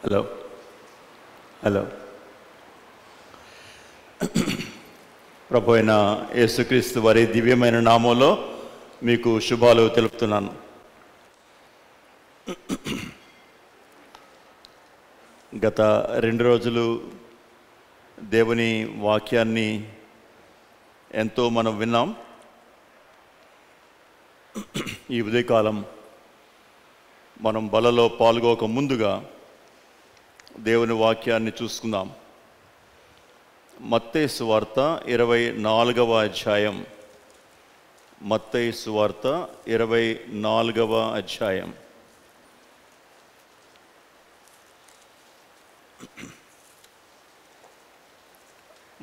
Hello hello ప్రభు అయిన యేసుక్రీస్తు వారి దివ్యమైన నామంలో మీకు శుభాలు తెలుపుతున్నాను. గత 2 రోజులు దేవుని వాక్యాన్ని ఎంతో మనం విన్నాం. ఈ ఉదయకాలం మనం బలలో పాల్గొక ముందుగా దేవుని వాక్యాన్ని చూసుకుందాం. మత్తయి సువార్త 24వ అధ్యాయం. మత్తయి సువార్త 24వ అధ్యాయం.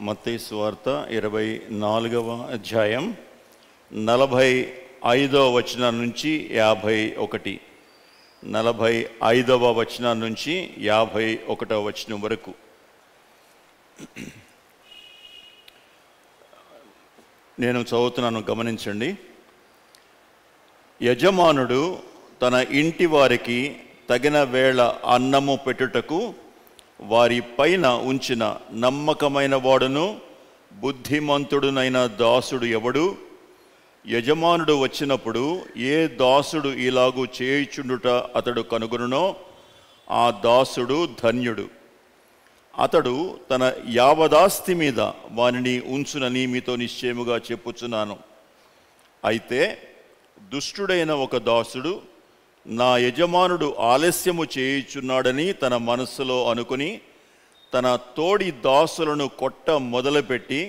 మత్తయి సువార్త 24వ అధ్యాయం 45వ వచనం నుంచి 51. 45వ వచనం నుంచి 51వ వచనం వరకు. నేను చదువుతున్నాను, గమనించండి. యజమానుడు తన ఇంటి వారికి తగిన వేళ అన్నము పెట్టుటకు వారి పైన ఉంచిన నమ్మకమైన వాడును బుద్ధిమంతుడునైన దాసుడు ఎవడు? యజమానుడు వచ్చినప్పుడు ఏ దాసుడు ఇలాగూ చేయుచుండుట అతడు కనుగొనునో ఆ దాసుడు ధన్యుడు. అతడు తన యావదాస్తి మీద వానిని ఉంచునని మీతో నిశ్చయముగా చెప్పుచున్నాను. అయితే దుష్టుడైన ఒక దాసుడు నా యజమానుడు ఆలస్యము చేయుచున్నాడని తన మనస్సులో అనుకుని తన తోడి దాసులను కొట్ట మొదలుపెట్టి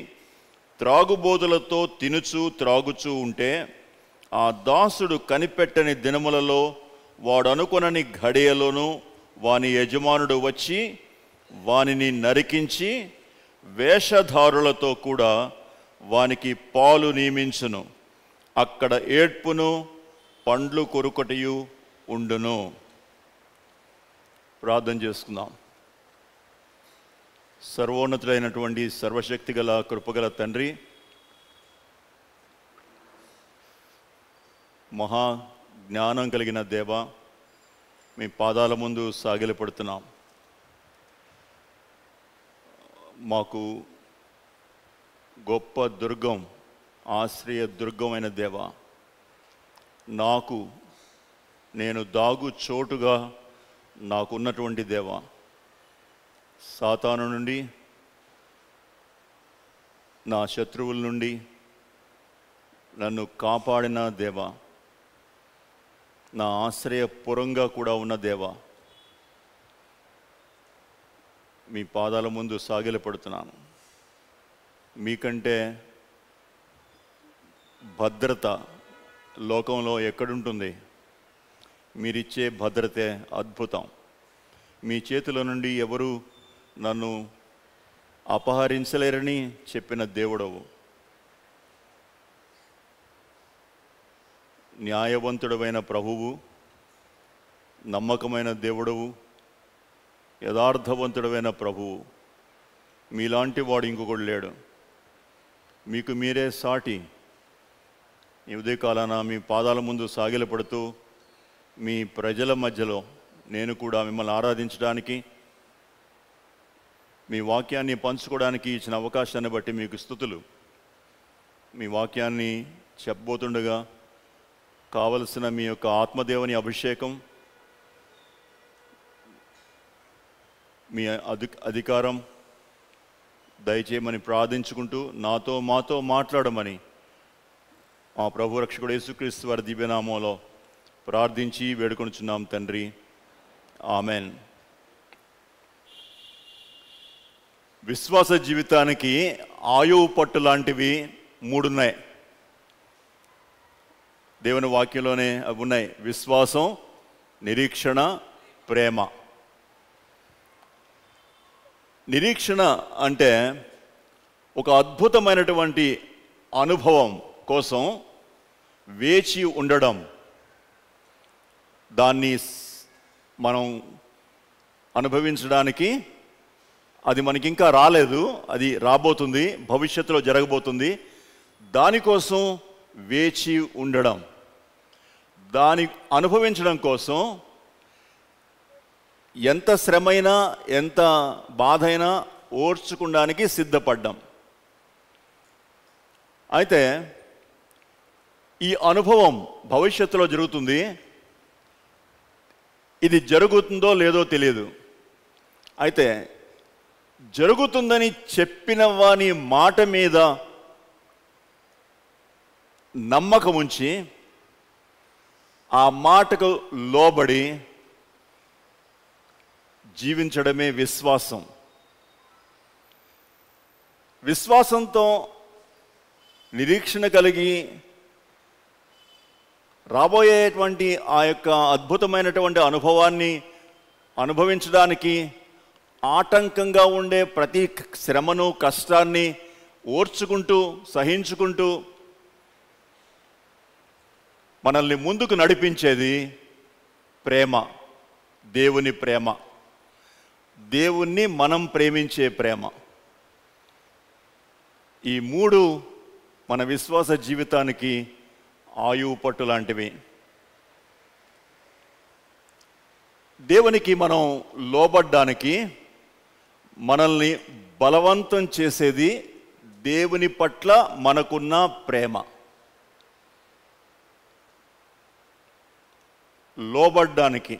త్రాగుబోతులతో తినుచు త్రాగుచూ ఉంటే ఆ దాసుడు కనిపెట్టని దినములలో వాడనుకొనని ఘడియలోనూ వాని యజమానుడు వచ్చి వానిని నరికించి వేషధారులతో కూడా వానికి పాలు నియమించును. అక్కడ ఏడ్పును పండ్లు కొరుకటియు ఉండును. ప్రార్థన చేసుకుందాం. సర్వోన్నతుడైనటువంటి సర్వశక్తి గల కృపగల తండ్రి, మహా జ్ఞానం కలిగిన దేవ, మీ పాదాల ముందు సాగిలపడుతున్నాం. మాకు గొప్ప దుర్గం, ఆశ్రయ దుర్గమైన దేవ, నేను దాగు చోటుగా నాకున్నటువంటి దేవ, సాతాను నుండి, నా శత్రువుల నుండి నన్ను కాపాడిన దేవ, నా ఆశ్రయపురంగా కూడా ఉన్న దేవ, మీ పాదాల ముందు సాగిలపడుతున్నాను. మీకంటే భద్రత లోకంలో ఎక్కడుంటుంది? మీరిచ్చే భద్రతే అద్భుతం. మీ చేతిలో నుండి ఎవరు నన్ను అపహరించలేరని చెప్పిన దేవుడవు. న్యాయవంతుడమైన ప్రభువు, నమ్మకమైన దేవుడవు, యథార్థవంతుడమైన ప్రభువు. మీలాంటి వాడు ఇంకొకడు లేడు. మీకు మీరే సాటి. ఈ ఉదయకాలాన మీ పాదాల ముందు సాగిలపడుతూ మీ ప్రజల మధ్యలో నేను కూడా మిమ్మల్ని ఆరాధించడానికి, మీ వాక్యాన్ని పంచుకోవడానికి ఇచ్చిన అవకాశాన్ని బట్టి మీకు స్తుతులు. మీ వాక్యాన్ని చెప్పబోతుండగా కావలసిన మీ యొక్క ఆత్మదేవుని అభిషేకం, మీ అధికారం దయచేయమని ప్రార్థించుకుంటూ మాతో మాట్లాడమని మా ప్రభు రక్షకుడు యేసుక్రీస్తు వారి దివ్యనామంలో ప్రార్థించి వేడుకొనుచున్నాం తండ్రి. ఆమెన్. విశ్వాస జీవితానికి ఆయువు పట్టు లాంటివి 3 ఉన్నాయి. దేవుని వాక్యంలోనే అవి ఉన్నాయి. విశ్వాసం, నిరీక్షణ, ప్రేమ. నిరీక్షణ అంటే ఒక అద్భుతమైనటువంటి అనుభవం కోసం వేచి ఉండడం. దాన్ని మనం అనుభవించడానికి అది మనకి ఇంకా రాలేదు, అది రాబోతుంది, భవిష్యత్తులో జరగబోతుంది. దానికోసం వేచి ఉండడం, దాన్ని అనుభవించడం కోసం ఎంత శ్రమైనా ఎంత బాధైనా ఓర్చుకోవడానికి సిద్ధపడ్డాం. అయితే ఈ అనుభవం భవిష్యత్తులో జరుగుతుంది. ఇది జరుగుతుందో లేదో తెలియదు. అయితే జరుగుతుందని చెప్పిన వాని మాట మీద నమ్మకం ఉంచి ఆ మాటకు లోబడి జీవించడమే విశ్వాసం. విశ్వాసంతో నిరీక్షణ కలిగి రాబోయేటువంటి ఆ యొక్క అద్భుతమైనటువంటి అనుభవాన్ని అనుభవించడానికి ఆటంకంగా ఉండే ప్రతి శ్రమను కష్టాన్ని ఓర్చుకుంటూ సహించుకుంటూ మనల్ని ముందుకు నడిపించేది ప్రేమ, దేవుని ప్రేమ, దేవుణ్ణి మనం ప్రేమించే ప్రేమ. ఈ మూడు మన విశ్వాస జీవితానికి ఆయువు పట్టు లాంటివి. దేవునికి మనం లోబడ్డానికి మనల్ని బలవంతం చేసేది దేవుని పట్ల మనకున్న ప్రేమ. లోబడ్డానికి,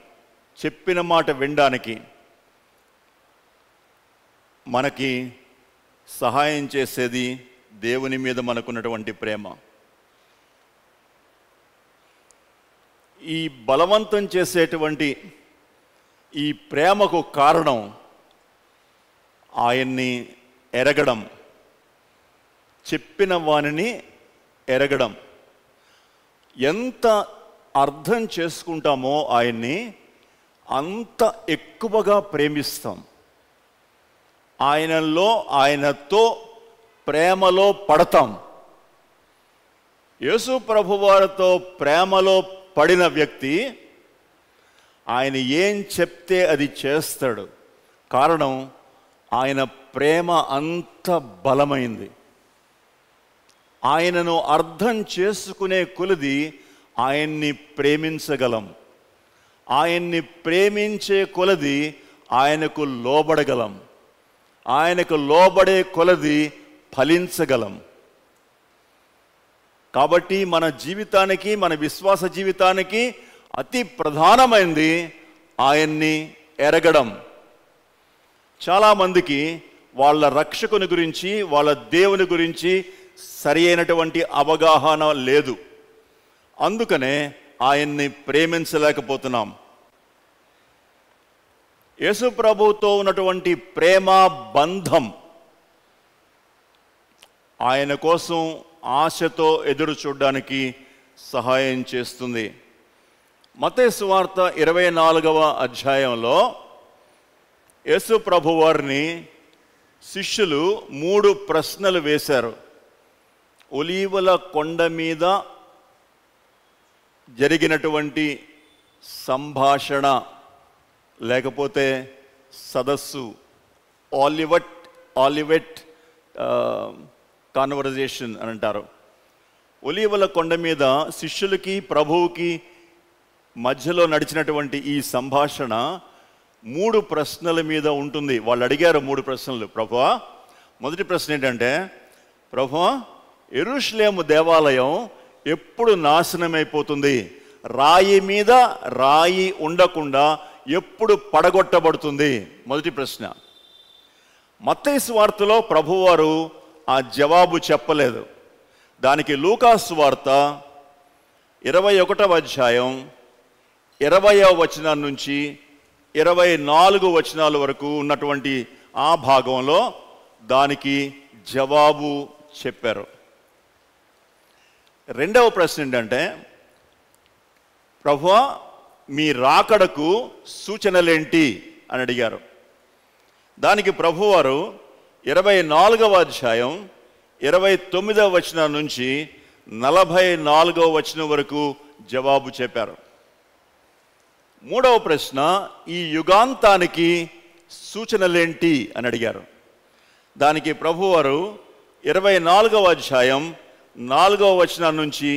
చెప్పిన మాట వినడానికి మనకి సహాయం చేసేది దేవుని మీద మనకున్నటువంటి ప్రేమ. ఈ బలవంతం చేసేటువంటి ఈ ప్రేమకు కారణం ఆయన్ని ఎరగడం, చెప్పిన వానిని ఎరగడం. ఎంత అర్థం చేసుకుంటామో ఆయన్ని అంత ఎక్కువగా ప్రేమిస్తాం. ఆయనలో, ఆయనతో ప్రేమలో పడతాం. యేసు ప్రభువారితో ప్రేమలో పడిన వ్యక్తి ఆయన ఏం చెప్తే అది చేస్తాడు. కారణం ఆయన ప్రేమ అంత బలమైంది. ఆయనను అర్థం చేసుకునే కొలది ఆయన్ని ప్రేమించగలం. ఆయన్ని ప్రేమించే కొలది ఆయనకు లోబడగలం. ఆయనకు లోబడే కొలది ఫలించగలం. కాబట్టి మన జీవితానికి, మన విశ్వాస జీవితానికి అతి ప్రధానమైనది ఆయన్ని ఎరగడం. చాలామందికి వాళ్ళ రక్షకుని గురించి, వాళ్ళ దేవుని గురించి సరి అయినటువంటి అవగాహన లేదు. అందుకనే ఆయన్ని ప్రేమించలేకపోతున్నాం. యేసు ప్రభువుతో ఉన్నటువంటి ప్రేమ బంధం ఆయన కోసం ఆశతో ఎదురు చూడడానికి సహాయం చేస్తుంది. మత్తయి సువార్త 24వ అధ్యాయంలో యేసు ప్రభువారిని శిష్యులు 3 ప్రశ్నలు వేశారు. ఒలీవల కొండ మీద జరిగినటువంటి సంభాషణ లేకపోతే సదస్సు, ఆలివెట్ కాన్వర్జేషన్ అని అంటారు. ఒలీవల కొండ మీద శిష్యులకి ప్రభువుకి మధ్యలో నడిచినటువంటి ఈ సంభాషణ 3 ప్రశ్నల మీద ఉంటుంది. వాళ్ళు అడిగారు 3 ప్రశ్నలు. ప్రభువా, మొదటి ప్రశ్న ఏంటంటే, ప్రభువా, యెరూషలేము దేవాలయం ఎప్పుడు నాశనమైపోతుంది? రాయి మీద రాయి ఉండకుండా ఎప్పుడు పడగొట్టబడుతుంది? మొదటి ప్రశ్న. మత్తయి సువార్తలో ప్రభువారు ఆ జవాబు చెప్పలేదు. దానికి లూకా సువార్త 21వ అధ్యాయం 20వ వచనం నుంచి 24 వచనాల వరకు ఉన్నటువంటి ఆ భాగంలో దానికి జవాబు చెప్పారు. రెండవ ప్రశ్న ఏంటంటే, ప్రభువా, మీ రాకడకు సూచనలేంటి అని అడిగారు. దానికి ప్రభువారు 24వ అధ్యాయం 29వ వచనం నుంచి 44వ వచనం వరకు జవాబు చెప్పారు. మూడవ ప్రశ్న, ఈ యుగాంతానికి సూచనలేంటి అని అడిగారు. దానికి ప్రభువారు 24వ అధ్యాయం 4వ వచనం నుంచి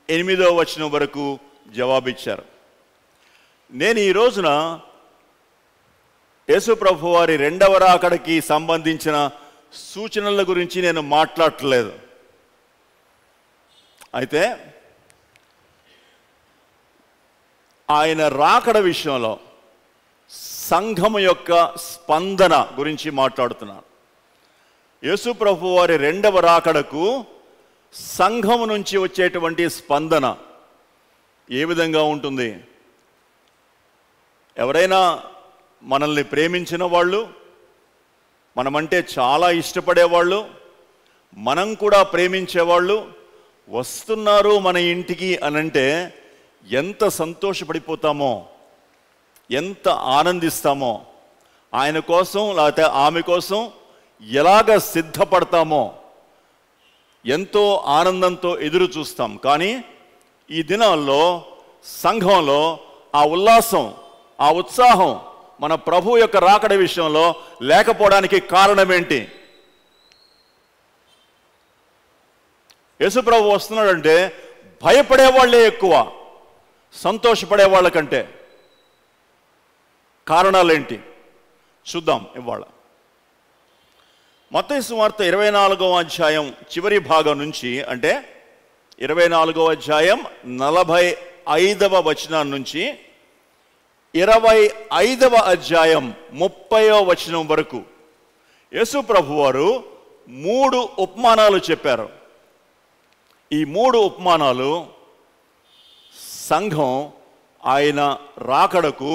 8వ వచనం వరకు జవాబిచ్చారు. నేను ఈ రోజున యేసు ప్రభు వారి రెండవ రాకడకి సంబంధించిన సూచనల గురించి నేను మాట్లాడట్లేదు. అయితే ఆయన రాకడ విషయంలో సంఘం యొక్క స్పందన గురించి మాట్లాడుతున్నాను. యేసు ప్రభు వారి రెండవ రాకడకు సంఘం నుంచి వచ్చేటువంటి స్పందన ఏ విధంగా ఉంటుంది? ఎవరైనా మనల్ని ప్రేమించిన వాళ్ళు, మనమంటే చాలా ఇష్టపడేవాళ్ళు, మనం కూడా ప్రేమించేవాళ్ళు వస్తున్నారు మన ఇంటికి అనంటే ఎంత సంతోషపడిపోతామో, ఎంత ఆనందిస్తామో, ఆయన కోసం లేకపోతే ఆమె కోసం ఎలాగ సిద్ధపడతామో ఎంతో ఆనందంతో ఎదురు చూస్తాం. కానీ ఈ దినాల్లో సంఘంలో ఆ ఉల్లాసం, ఆ ఉత్సాహం మన ప్రభు యొక్క రాకడ విషయంలో లేకపోవడానికి కారణం ఏంటి? యేసు ప్రభు వస్తున్నాడంటే భయపడే వాళ్ళే ఎక్కువ సంతోషపడే వాళ్ళకంటే. కారణాలేంటి చూద్దాం ఇవాళ. మత్తయి సువార్త 24వ అధ్యాయం చివరి భాగం నుంచి, అంటే 24వ అధ్యాయం 45వ వచనం నుంచి 25వ అధ్యాయం 30వ వచనం వరకు యేసు ప్రభు వారు 3 ఉపమానాలు చెప్పారు. ఈ 3 ఉపమానాలు సంఘం ఆయన రాకడకు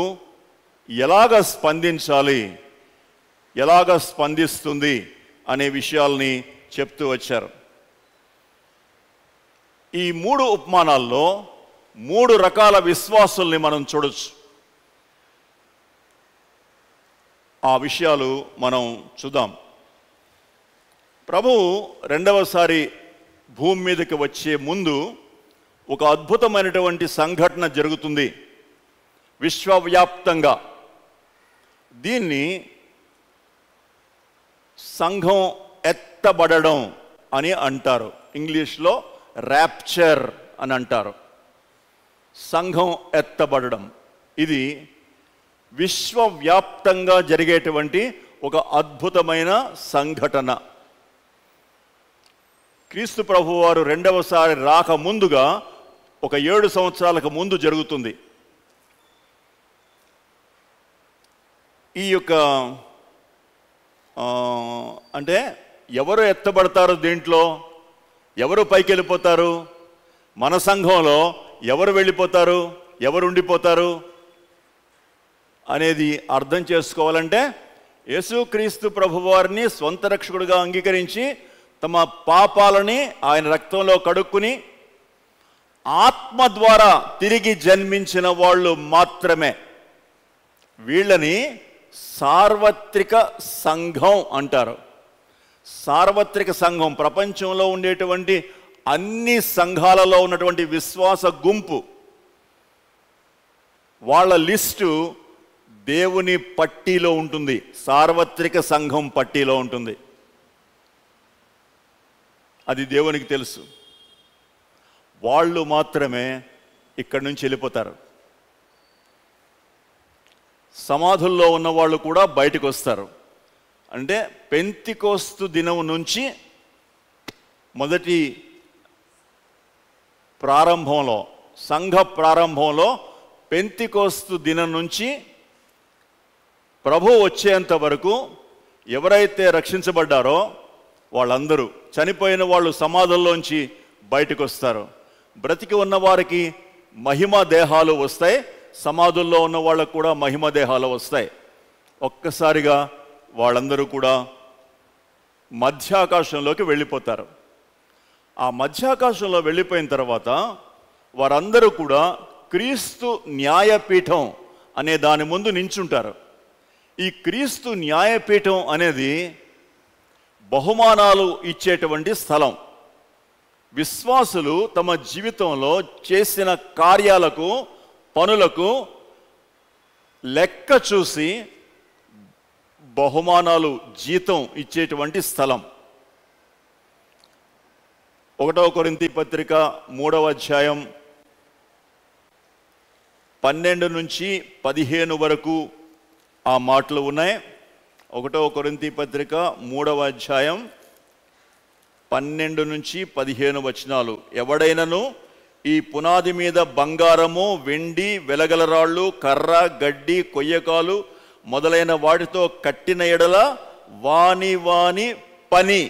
ఎలాగ స్పందించాలి, ఎలాగ స్పందిస్తుంది అనే విషయాల్ని చెప్తూ వచ్చారు. ఈ 3 ఉపమానాల్లో 3 రకాల విశ్వాసుల్ని మనం చూడొచ్చు. ఆ విషయాలు మనం చూద్దాం. ప్రభువు రెండవసారి భూమి మీదకి వచ్చే ముందు ఒక అద్భుతమైనటువంటి సంఘటన జరుగుతుంది విశ్వవ్యాప్తంగా. దీన్ని సంఘం ఎత్తబడడం అని అంటారు. ఇంగ్లీష్లో ర్యాప్చర్ అని అంటారు. సంఘం ఎత్తబడడం ఇది విశ్వవ్యాప్తంగా జరిగేటువంటి ఒక అద్భుతమైన సంఘటన. క్రీస్తు ప్రభువారు రెండవసారి రాక ముందుగా ఒక 7 సంవత్సరాలకు ముందు జరుగుతుంది. ఈ యొక్క అంటే ఎవరు ఎత్తబడతారు, దీంట్లో ఎవరు పైకి వెళ్ళిపోతారు, మన సంఘంలో ఎవరు వెళ్ళిపోతారు, ఎవరు ఉండిపోతారు అనేది అర్థం చేసుకోవాలంటే యేసుక్రీస్తు ప్రభువారిని స్వంత రక్షకుడిగా అంగీకరించి తమ పాపాలని ఆయన రక్తంలో కడుక్కుని ఆత్మ ద్వారా తిరిగి జన్మించిన వాళ్ళు మాత్రమే. వీళ్ళని సార్వత్రిక సంఘం అంటారు. సార్వత్రిక సంఘం ప్రపంచంలో ఉండేటువంటి అన్ని సంఘాలలో ఉన్నటువంటి విశ్వాస గుంపు, వాళ్ళ లిస్టు దేవుని పట్టీలో ఉంటుంది, సార్వత్రిక సంఘం పట్టీలో ఉంటుంది. అది దేవునికి తెలుసు. వాళ్ళు మాత్రమే ఇక్కడి నుంచి వెళ్ళిపోతారు. సమాధుల్లో ఉన్న వాళ్ళు కూడా బయటకు వస్తారు. అంటే పెంతికోస్తు దినం నుంచి మొదటి ప్రారంభంలో, సంఘ ప్రారంభంలో పెంతికోస్తు దినం నుంచి ప్రభు వచ్చేంత వరకు ఎవరైతే రక్షించబడ్డారో వాళ్ళందరూ, చనిపోయిన వాళ్ళు సమాధుల్లోంచి బయటకు వస్తారు. బ్రతికి ఉన్న వారికి మహిమ దేహాలు వస్తాయి, సమాధుల్లో ఉన్న వాళ్ళకు కూడా మహిమ దేహాలు వస్తాయి. ఒక్కసారిగా వాళ్ళందరూ కూడా మధ్యాకాశంలోకి వెళ్ళిపోతారు. ఆ మధ్యాకాశంలో వెళ్ళిపోయిన తర్వాత వారందరూ కూడా క్రీస్తు న్యాయపీఠం అనే దాని ముందు నించుంటారు. ఈ క్రీస్తు న్యాయపీఠం అనేది బహుమానాలు ఇచ్చేటువంటి స్థలం. విశ్వాసులు తమ జీవితంలో చేసిన కార్యాలకు, పనులకు లెక్క చూసి బహుమానాలు, జీతం ఇచ్చేటువంటి స్థలం. 1 కొరింథీ పత్రిక 3వ అధ్యాయం 12 నుంచి 15 వరకు ఆ మాటలు ఉన్నాయి. 1 కొరింథీ పత్రిక 3వ అధ్యాయం 12 నుంచి 15 వచనాలు. ఎవడైనను ఈ పునాది మీద బంగారము, వెండి, వెలగలరాళ్ళు, కర్ర, గడ్డి, కొయ్యకాలు మొదలైన వాటితో కట్టిన ఎడల వాని వాని పని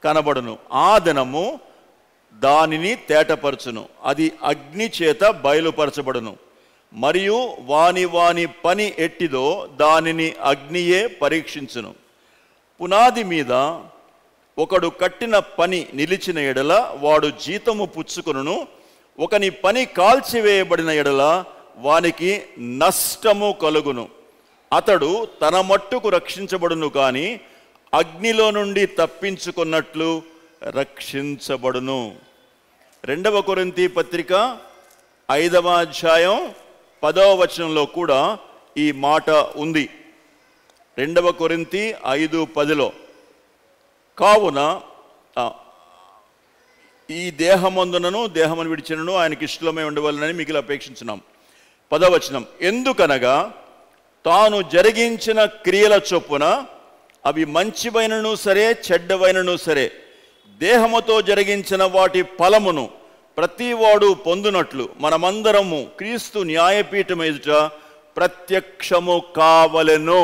కనబడును. ఆ దినము దానిని తేటపరచును, అది అగ్ని చేత బయలుపరచబడును. మరియు వాని వాని పని ఎట్టిదో దానిని అగ్నియే పరీక్షించును. పునాది మీద ఒకడు కట్టిన పని నిలిచిన ఎడల వాడు జీతము పుచ్చుకొనును. ఒకని పని కాల్చివేయబడిన ఎడల వానికి నష్టము కలుగును. అతడు తన మట్టుకు రక్షించబడును, కానీ అగ్నిలో నుండి తప్పించుకున్నట్లు రక్షించబడును. 2 కొరింథీ పత్రిక 5వ అధ్యాయం 10వ వచనంలో కూడా ఈ మాట ఉంది. 2 కొరింథీ 5:10. కావున ఈ దేహమందునను దేహమును విడిచినను ఆయనకి ఇష్టమై ఉండవలనని మిగిలి అపేక్షించున్నాం. 10వ వచనం, ఎందుకనగా తాను జరిగించిన క్రియల చొప్పున అవి మంచివైనను సరే చెడ్డవైనను సరే దేహముతో జరిగించిన వాటి ఫలమును ప్రతివాడు పొందునట్లు మనమందరము క్రీస్తు న్యాయపీఠం ఎదుట ప్రత్యక్షము కావలెను.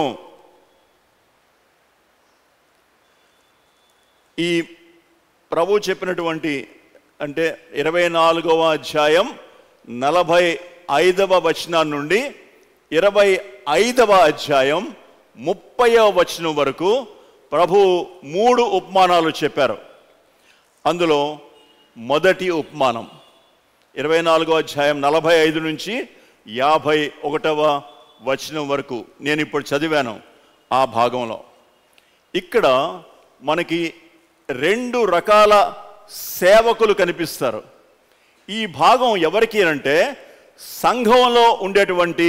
ఈ ప్రభు చెప్పినటువంటి అంటే 24వ అధ్యాయం 45వ వచనం నుండి 25వ అధ్యాయం 30వ వచనం వరకు ప్రభు 3 ఉపమానాలు చెప్పారు. అందులో మొదటి ఉపమానం 24వ అధ్యాయం 45 నుంచి 51వ వచనం వరకు నేను ఇప్పుడు చదివాను. ఆ భాగంలో ఇక్కడ మనకి 2 రకాల సేవకులు కనిపిస్తారు. ఈ భాగం ఎవరికి అంటే సంఘంలో ఉండేటువంటి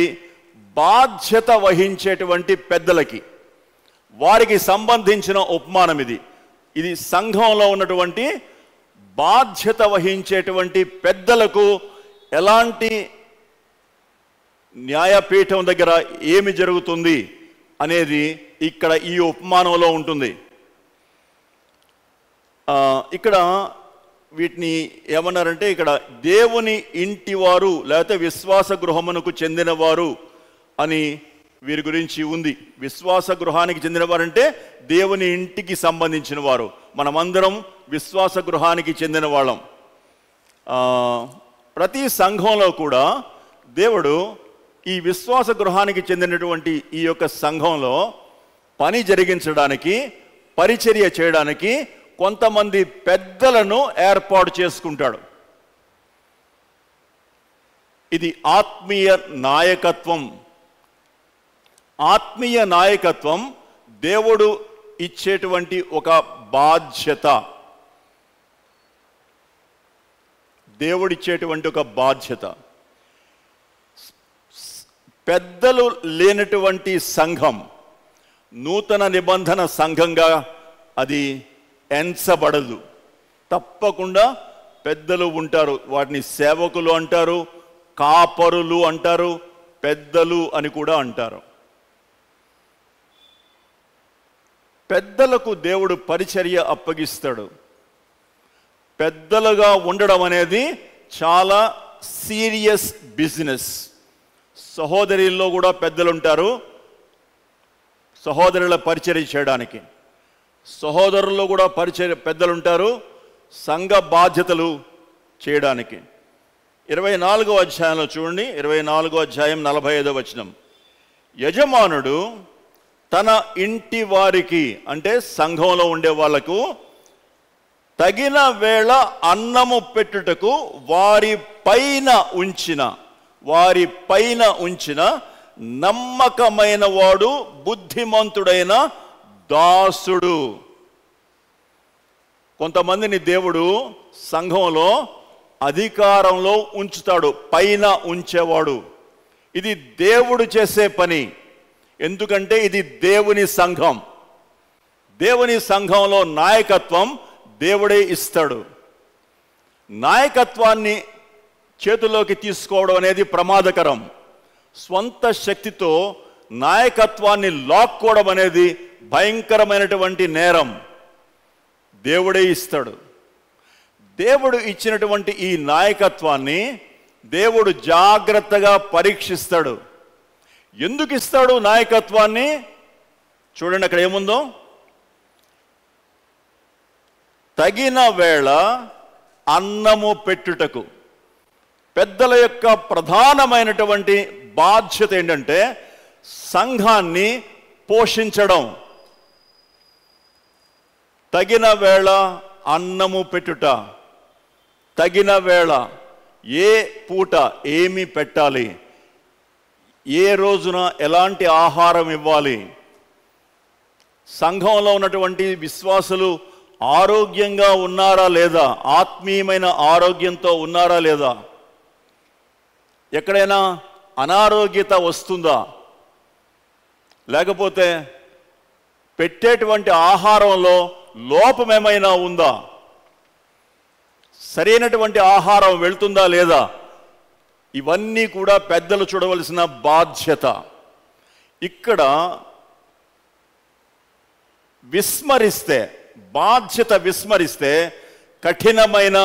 బాధ్యత వహించేటువంటి పెద్దలకి, వారికి సంబంధించిన ఉపమానం ఇది. ఇది సంఘంలో ఉన్నటువంటి బాధ్యత వహించేటువంటి పెద్దలకు ఎలాంటి న్యాయపీఠం దగ్గర ఏమి జరుగుతుంది అనేది ఇక్కడ ఈ ఉపమానంలో ఉంటుంది. ఇక్కడ వీటిని ఏమన్నారంటే ఇక్కడ దేవుని ఇంటివారు లేకపోతే విశ్వాస గృహమునకు చెందినవారు అని వీరి గురించి ఉంది. విశ్వాస గృహానికి చెందినవారంటే దేవుని ఇంటికి సంబంధించిన వారు. మనమందరం విశ్వాస గృహానికి చెందిన వాళ్ళం. ప్రతి సంఘంలో కూడా దేవుడు ఈ విశ్వాస గృహానికి చెందినటువంటి ఈ యొక్క సంఘంలో పని జరిగించడానికి, పరిచర్య చేయడానికి కొంతమంది పెద్దలను ఏర్పాటు చేసుకుంటాడు. ఇది ఆత్మీయ నాయకత్వం. ఆత్మీయ నాయకత్వం దేవుడు ఇచ్చేటువంటి ఒక బాధ్యత. దేవుడిచ్చేటువంటి ఒక బాధ్యత. పెద్దలు లేనటువంటి సంఘం నూతన నిబంధన సంఘంగా అది ఎంచబడదు. తప్పకుండా పెద్దలు ఉంటారు. వాటిని సేవకులు అంటారు, కాపరులు అంటారు, పెద్దలు అని కూడా అంటారు. పెద్దలకు దేవుడు పరిచర్య అప్పగిస్తాడు. పెద్దలుగా ఉండడం అనేది చాలా సీరియస్ బిజినెస్. సహోదరుల్లో కూడా పెద్దలు ఉంటారు సహోదరుల పరిచర్య చేయడానికి. సహోదరుల్లో కూడా పెద్దలు ఉంటారు సంఘ బాధ్యతలు చేయడానికి. 24వ అధ్యాయంలో చూడండి, 24వ అధ్యాయం 45వ వచనం, యజమానుడు తన ఇంటి వారికి అంటే సంఘంలో ఉండే వాళ్లకు తగిన వేళ అన్నము పెట్టుటకు వారి పైన ఉంచిన నమ్మకమైన వాడు బుద్ధిమంతుడైన దాసుడు. కొంతమందిని దేవుడు సంఘంలో అధికారంలో ఉంచుతాడు, పైన ఉంచేవాడు. ఇది దేవుడు చేసే పని. ఎందుకంటే ఇది దేవుని సంఘం. దేవుని సంఘంలో నాయకత్వం దేవుడే ఇస్తాడు. నాయకత్వాన్ని చేతిలోకి తీసుకోవడం అనేది ప్రమాదకరం. స్వంత శక్తితో నాయకత్వాన్ని లాక్కోవడం అనేది భయంకరమైనటువంటి నేరం. దేవుడే ఇస్తాడు. దేవుడు ఇచ్చినటువంటి ఈ నాయకత్వాన్ని దేవుడు జాగ్రత్తగా పరీక్షిస్తాడు. ఎందుకు ఇస్తాడు నాయకత్వాన్ని? చూడండి అక్కడ ఏముందో, తగిన వేళ అన్నము పెట్టుటకు. పెద్దల యొక్క ప్రధానమైనటువంటి బాధ్యత ఏంటంటే సంఘాన్ని పోషించడం. తగిన వేళ అన్నము పెట్టుట. తగిన వేళ, ఏ పూట ఏమి పెట్టాలి, ఏ రోజున ఎలాంటి ఆహారం ఇవ్వాలి, సంఘంలో ఉన్నటువంటి విశ్వాసులు ఆరోగ్యంగా ఉన్నారా లేదా, ఆత్మీయమైన ఆరోగ్యంతో ఉన్నారా లేదా, ఎక్కడైనా అనారోగ్యత వస్తుందా, లేకపోతే పెట్టేటువంటి ఆహారంలో లోపం ఏమైనా ఉందా, సరైనటువంటి ఆహారం వెళ్తుందా లేదా, ఇవన్నీ కూడా పెద్దలు చూడవలసిన బాధ్యత. ఇక్కడ విస్మరిస్తే, బాధ్యత విస్మరిస్తే కఠినమైన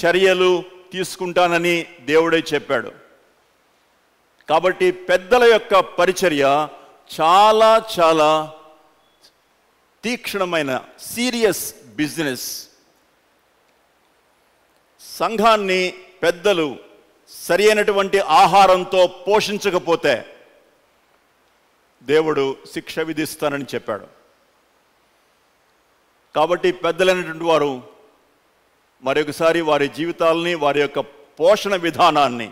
చర్యలు తీసుకుంటానని దేవుడే చెప్పాడు. కాబట్టి పెద్దల యొక్క పరిచర్య చాలా చాలా తీక్షణమైన సీరియస్ బిజినెస్. సంఘాన్ని పెద్దలు సరి అయినటువంటి ఆహారంతో పోషించకపోతే దేవుడు శిక్ష విధిస్తానని చెప్పాడు. కాబట్టి పెద్దలైనటువంటి వారు మరొకసారి వారి జీవితాలని, వారి యొక్క పోషణ విధానాన్ని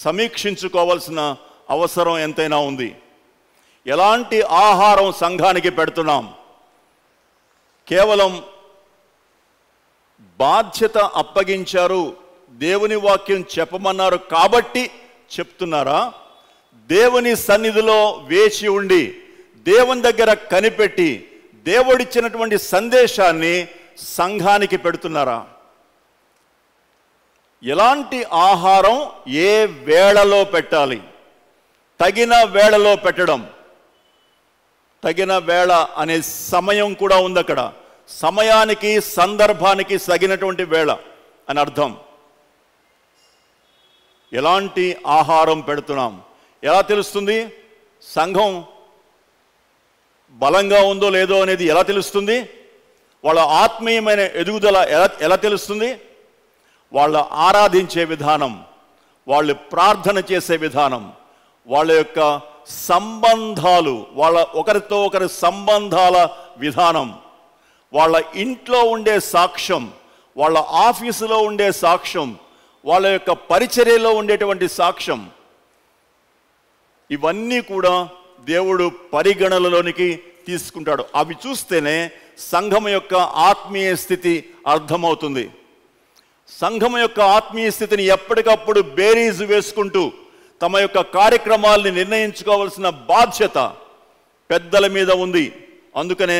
సమీక్షించుకోవాల్సిన అవసరం ఎంతైనా ఉంది. ఎలాంటి ఆహారం సంఘానికి పెడుతున్నాం? కేవలం బాధ్యత అప్పగించారు, దేవుని వాక్యం చెప్పమన్నారు కాబట్టి చెప్తున్నారా? దేవుని సన్నిధిలో వేచి ఉండి, దేవుని దగ్గర కనిపెట్టి, దేవుడిచ్చినటువంటి సందేశాన్ని సంఘానికి పెడుతున్నారా? ఎలాంటి ఆహారం ఏ వేళలో పెట్టాలి? తగిన వేళలో పెట్టడం. తగిన వేళ అనే సమయం కూడా ఉంది అక్కడ. సమయానికి, సందర్భానికి తగినటువంటి వేళ అని అర్థం. ఎలాంటి ఆహారం పెడుతున్నాం? ఎలా తెలుస్తుంది? సంఘం బలంగా ఉందో లేదో అనేది ఎలా తెలుస్తుంది? వాళ్ళ ఆత్మీయమైన ఎదుగుదల ఎలా తెలుస్తుంది? వాళ్ళ ఆరాధించే విధానం, వాళ్ళు ప్రార్థన చేసే విధానం, వాళ్ళ యొక్క సంబంధాలు, వాళ్ళ ఒకరితో ఒకరి సంబంధాల విధానం, వాళ్ళ ఇంట్లో ఉండే సాక్ష్యం, వాళ్ళ ఆఫీసులో ఉండే సాక్ష్యం, వాళ్ళ యొక్క పరిచర్యలో ఉండేటువంటి సాక్ష్యం, ఇవన్నీ కూడా దేవుడు పరిగణనలోనికి తీసుకుంటాడు. అవి చూస్తేనే సంఘం యొక్క ఆత్మీయ స్థితి అర్థమవుతుంది. సంఘం యొక్క ఆత్మీయ స్థితిని ఎప్పటికప్పుడు బేరీజు వేసుకుంటూ తమ యొక్క కార్యక్రమాల్ని నిర్ణయించుకోవాల్సిన బాధ్యత పెద్దల మీద ఉంది. అందుకనే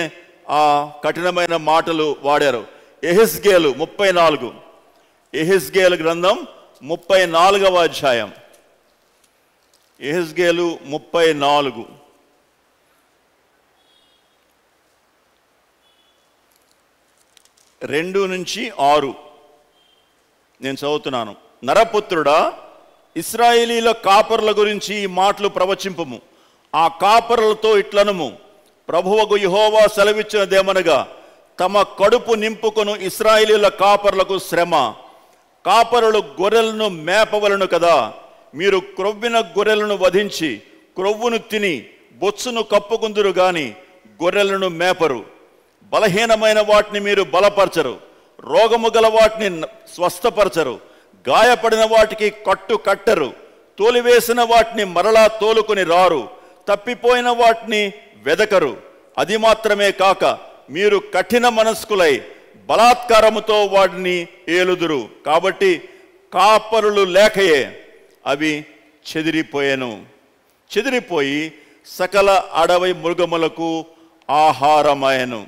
ఆ కఠినమైన మాటలు వాడారు. యెహెజ్కేలు 34, యెహెజ్కేలు గ్రంథం 34వ అధ్యాయం. యెహెజ్కేలు 34 2-6 నేను చదువుతున్నాను. నరపుత్రుడా, ఇశ్రాయేలీల కాపరుల గురించి ఈ మాటలు ప్రవచింపుము. ఆ కాపరులతో ఇట్లనుము, ప్రభువగు యెహోవా సెలవిచ్చినదేమనగా, తమ కడుపు నింపుకొను ఇశ్రాయేలీల కాపరులకు శ్రమ. కాపరులు గొర్రెలను మేపవలను కదా. మీరు క్రొవ్విన గొర్రెలను వధించి క్రొవ్వును తిని బొచ్చును కప్పుకుందురు గాని గొర్రెలను మేపరు. బలహీనమైన వాటిని మీరు బలపరచరు, రోగము గల వాటిని స్వస్థపరచరు, గాయపడిన వాటికి కట్టు కట్టరు, తోలివేసిన వాటిని మరలా తోలుకొని రారు, తప్పిపోయిన వాటిని వెదకరు. అది మాత్రమే కాక మీరు కఠిన మనస్కులై బలాత్కారముతో వాటిని ఏలుదురు. కాబట్టి కాపరులు లేకయే అవి చెదిరిపోయాను. చెదిరిపోయి సకల అడవి మృగములకు ఆహారమాయను.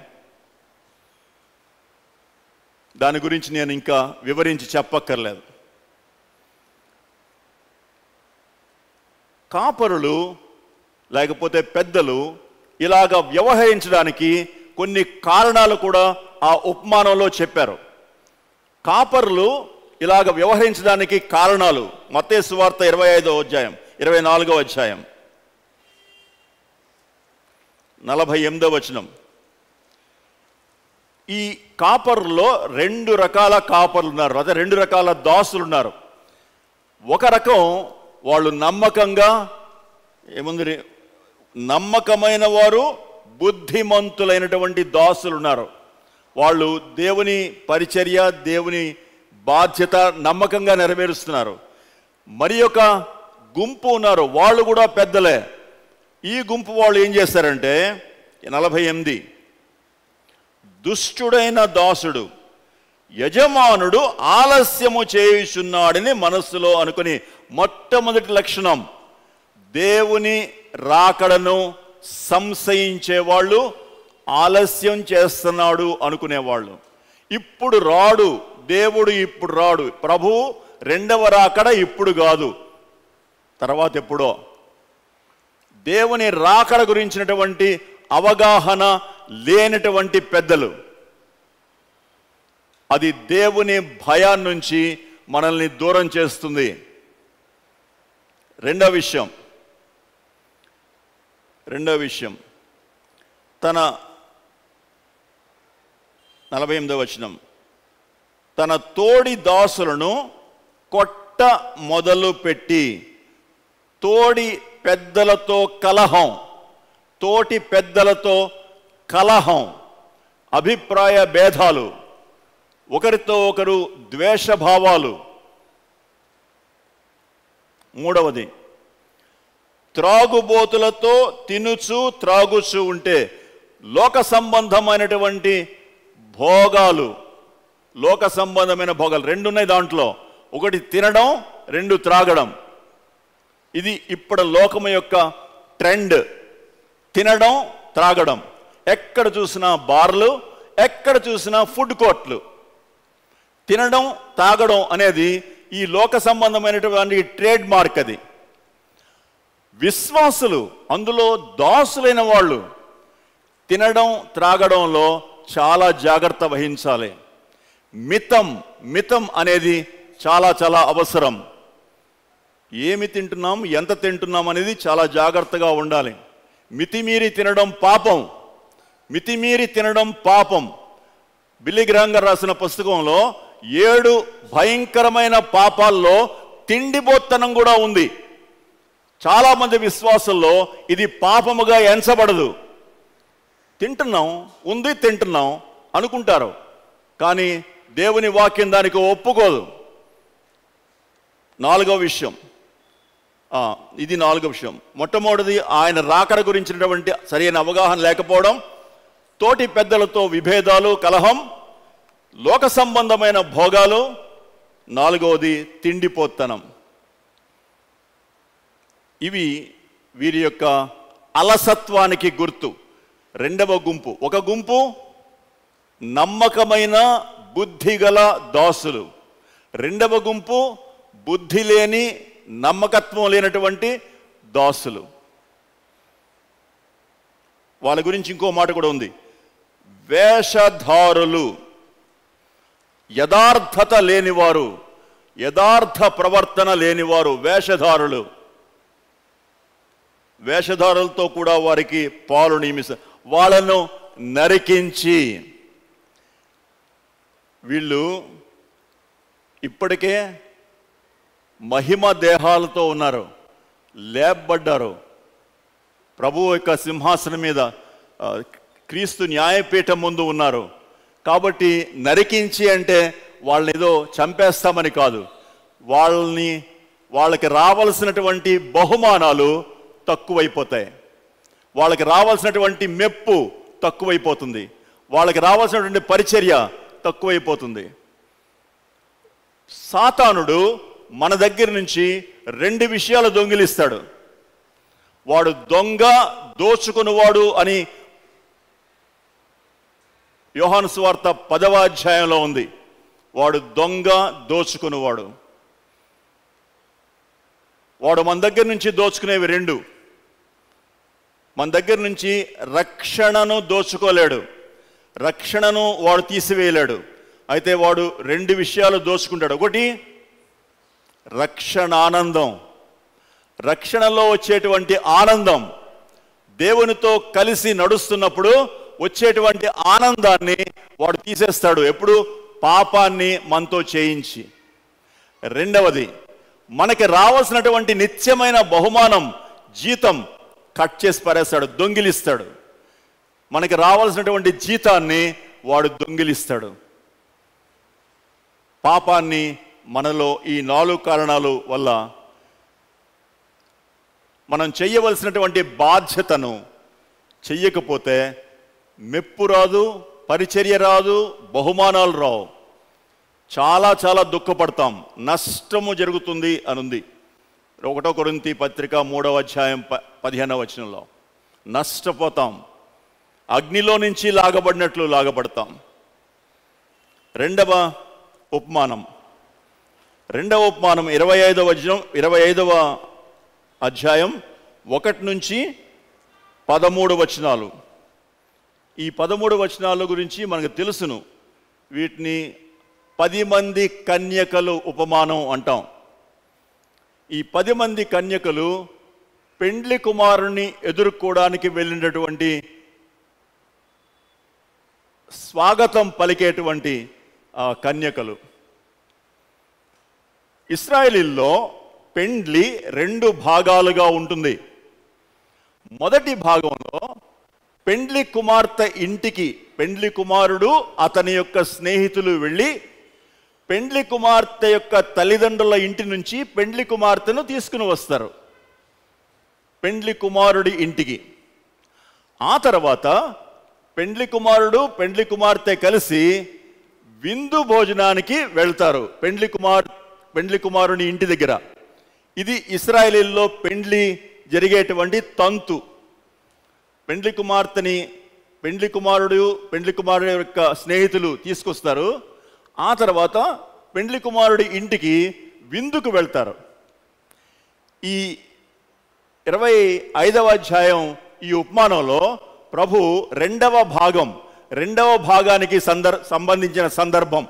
దాని గురించి నేను ఇంకా వివరించి చెప్పక్కర్లేదు. కాపరులు లేకపోతే పెద్దలు ఇలాగ వ్యవహరించడానికి కొన్ని కారణాలు కూడా ఆ ఉపమానంలో చెప్పారు. కాపరులు ఇలాగ వ్యవహరించడానికి కారణాలు మత్తయి సువార్త 25వ అధ్యాయం 24వ అధ్యాయం 48వ వచనం. ఈ కాపరులో 2 రకాల కాపర్లు ఉన్నారు, అదే 2 రకాల దాసులు ఉన్నారు. ఒక రకం వాళ్ళు నమ్మకమైన వారు, బుద్ధిమంతులైనటువంటి దాసులు ఉన్నారు. వాళ్ళు దేవుని పరిచర్య, దేవుని బాధ్యత నమ్మకంగా నెరవేరుస్తున్నారు. మరి ఒక గుంపు ఉన్నారు, వాళ్ళు కూడా పెద్దలే. ఈ గుంపు వాళ్ళు ఏం చేస్తారంటే 48, దుష్టుడైన దాసుడు యజమానుడు ఆలస్యము చేయుచున్నాడని మనస్సులో అనుకుని, మొట్టమొదటి లక్షణం దేవుని రాకడను సంశయించేవాళ్ళు, ఆలస్యం చేస్తున్నాడు అనుకునేవాళ్ళు. ఇప్పుడు రాడు దేవుడు, ఇప్పుడు రాడు, ప్రభు రెండవ రాకడ ఇప్పుడు కాదు, తర్వాత ఎప్పుడో. దేవుని రాకడ గురించినటువంటి అవగాహన లేనటువంటి పెద్దలు. అది దేవుని భయాన్నించి మనల్ని దూరం చేస్తుంది. రెండవ విషయం తన 48వ వచనం, తన తోడి దాసులను కొట్ట మొదలు పెట్టి, తోటి పెద్దలతో కలహం, అభిప్రాయ భేదాలు, ఒకరితో ఒకరు ద్వేషభావాలు. మూడవది, త్రాగుబోతులతో త్రాగుచూ ఉంటే, లోక సంబంధమైనటువంటి భోగాలు, లోక సంబంధమైన భోగాలు 2 ఉన్నాయి దాంట్లో. ఒకటి తినడం, 2 త్రాగడం. ఇది ఇప్పుడు లోకము యొక్క ట్రెండ్, తినడం, త్రాగడం. ఎక్కడ చూసినా బార్లు, ఎక్కడ చూసినా ఫుడ్ కోర్ట్లు. తినడం, తాగడం అనేది ఈ లోక సంబంధమైనటువంటి ట్రేడ్ మార్క్. అది విశ్వాసులు, అందులో దాసులైన వాళ్ళు తినడం, త్రాగడంలో చాలా జాగ్రత్త వహించాలి. మితం అనేది చాలా చాలా అవసరం. ఏమి తింటున్నాం, ఎంత తింటున్నాం అనేది చాలా జాగ్రత్తగా ఉండాలి. మితిమీరి తినడం పాపం. బిల్లీ గ్రహం గారు రాసిన పుస్తకంలో 7 భయంకరమైన పాపాల్లో తిండిబోత్తనం కూడా ఉంది. చాలామంది విశ్వాసుల్లో ఇది పాపముగా ఎంచబడదు. తింటున్నాం అనుకుంటారు, కానీ దేవుని వాక్యం దానికి ఒప్పుకోదు. 4వ విషయం, ఇది 4వ విషయం. మొట్టమొదటిది ఆయన రాకడ గురించినటువంటి సరైన అవగాహన లేకపోవడం, తోటి పెద్దలతో విభేదాలు, కలహం, లోక సంబంధమైన భోగాలు. 4వది తిండిపోత్తనం. ఇవి వీరి యొక్క అలసత్వానికి గుర్తు. 2వ గుంపు, ఒక గుంపు నమ్మకమైన బుద్ధిగల దాసులు, 2వ గుంపు బుద్ధి లేని, నమ్మకత్వం లేనటువంటి దాసులు. వాళ్ళ గురించి ఇంకో మాట కూడా ఉంది, వేషధారులు, యథార్థత లేనివారు, యథార్థ ప్రవర్తన లేనివారు వేషధారులతో కూడా వారికి పాలు నియమిస్తారు. వాళ్ళను నరికించి, వీళ్ళు ఇప్పటికే మహిమ దేహాలతో ఉన్నారు, లేపబడ్డారు. ప్రభువు యొక్క సింహాసనం మీద, క్రీస్తు న్యాయపీఠం ముందు ఉన్నారు. కాబట్టి నరికించి అంటే వాళ్ళని ఏదో చంపేస్తామని కాదు, వాళ్ళకి రావాల్సినటువంటి బహుమానాలు తక్కువైపోతాయి, వాళ్ళకి రావాల్సినటువంటి మెప్పు తక్కువైపోతుంది, వాళ్ళకి రావాల్సినటువంటి పరిచర్య తక్కువైపోతుంది. సాతానుడు మన దగ్గర నుంచి 2 విషయాలు దొంగిలిస్తాడు. వాడు దొంగ, దోచుకునివాడు అని యోహాను సువార్త 10వ అధ్యాయంలో ఉంది. వాడు దొంగ, దోచుకునివాడు. వాడు మన దగ్గర నుంచి దోచుకునేవి 2. మన దగ్గర నుంచి రక్షణను దోచుకోలేడు, రక్షణను వాడు తీసివేయలేడు. అయితే వాడు రెండు విషయాలు దోచుకుంటాడు. ఒకటి రక్షణానందం, రక్షణలో వచ్చేటువంటి ఆనందం, దేవునితో కలిసి నడుస్తున్నప్పుడు వచ్చేటువంటి ఆనందాన్ని వాడు తీసేస్తాడు. ఎప్పుడు? పాపాన్ని మనతో చేయించి. రెండవది, మనకి రావాల్సినటువంటి నిత్యమైన బహుమానం, జీతం కట్ చేసి పారేస్తాడు, దొంగిలిస్తాడు. మనకి రావాల్సినటువంటి జీతాన్ని వాడు దొంగిలిస్తాడు. పాపాన్ని మనలో ఈ 4 కారణాల వల్ల మనం చెయ్యవలసినటువంటి బాధ్యతను చెయ్యకపోతే మెప్పు రాదు, పరిచర్య రాదు, బహుమానాలు రావు. చాలా చాలా దుఃఖపడతాం, నష్టము జరుగుతుంది అనుంది 1 కొరింథీ పత్రిక 3వ అధ్యాయం 15వ వచనంలో. నష్టపోతాం, అగ్నిలో నుంచి లాగబడినట్లు లాగబడతాం. రెండవ ఉపమానం 25వ అధ్యాయం 1 నుంచి 13 వచనాలు. ఈ 13 వచనాల గురించి మనకు తెలుసును. వీటిని 10 మంది కన్యకలు ఉపమానం అంటాం. ఈ 10 మంది కన్యకలు పెండ్లి కుమారుని ఎదుర్కోవడానికి వెళ్ళినటువంటి, స్వాగతం పలికేటువంటి కన్యకలు. ఇశ్రాయేలీల్లో పెండ్లి 2 భాగాలుగా ఉంటుంది. మొదటి భాగంలో పెండ్లి కుమార్తె ఇంటికి పెండ్లి కుమారుడు అతని యొక్క స్నేహితులు వెళ్ళి పెండ్లి కుమార్తె యొక్క తల్లిదండ్రుల ఇంటి నుంచి పెండ్లి కుమార్తెను తీసుకుని వస్తారు పెండ్లి కుమారుడి ఇంటికి. ఆ తర్వాత పెండ్లి కుమారుడు పెండ్లి కుమార్తె కలిసి విందు భోజనానికి వెళ్తారు పెండ్లి కుమారుని ఇంటి దగ్గర. ఇది ఇశ్రాయేలీల్లో పెండ్లి జరిగేటువంటి తంతు. పెండ్లి కుమార్తెని పెండ్లి కుమారుడు యొక్క స్నేహితులు తీసుకొస్తారు. ఆ తర్వాత పెండ్లి కుమారుడి ఇంటికి విందుకు వెళ్తారు. ఈ 25వ అధ్యాయం ఈ ఉపమానంలో ప్రభు రెండవ భాగానికి సంబంధించిన సందర్భం.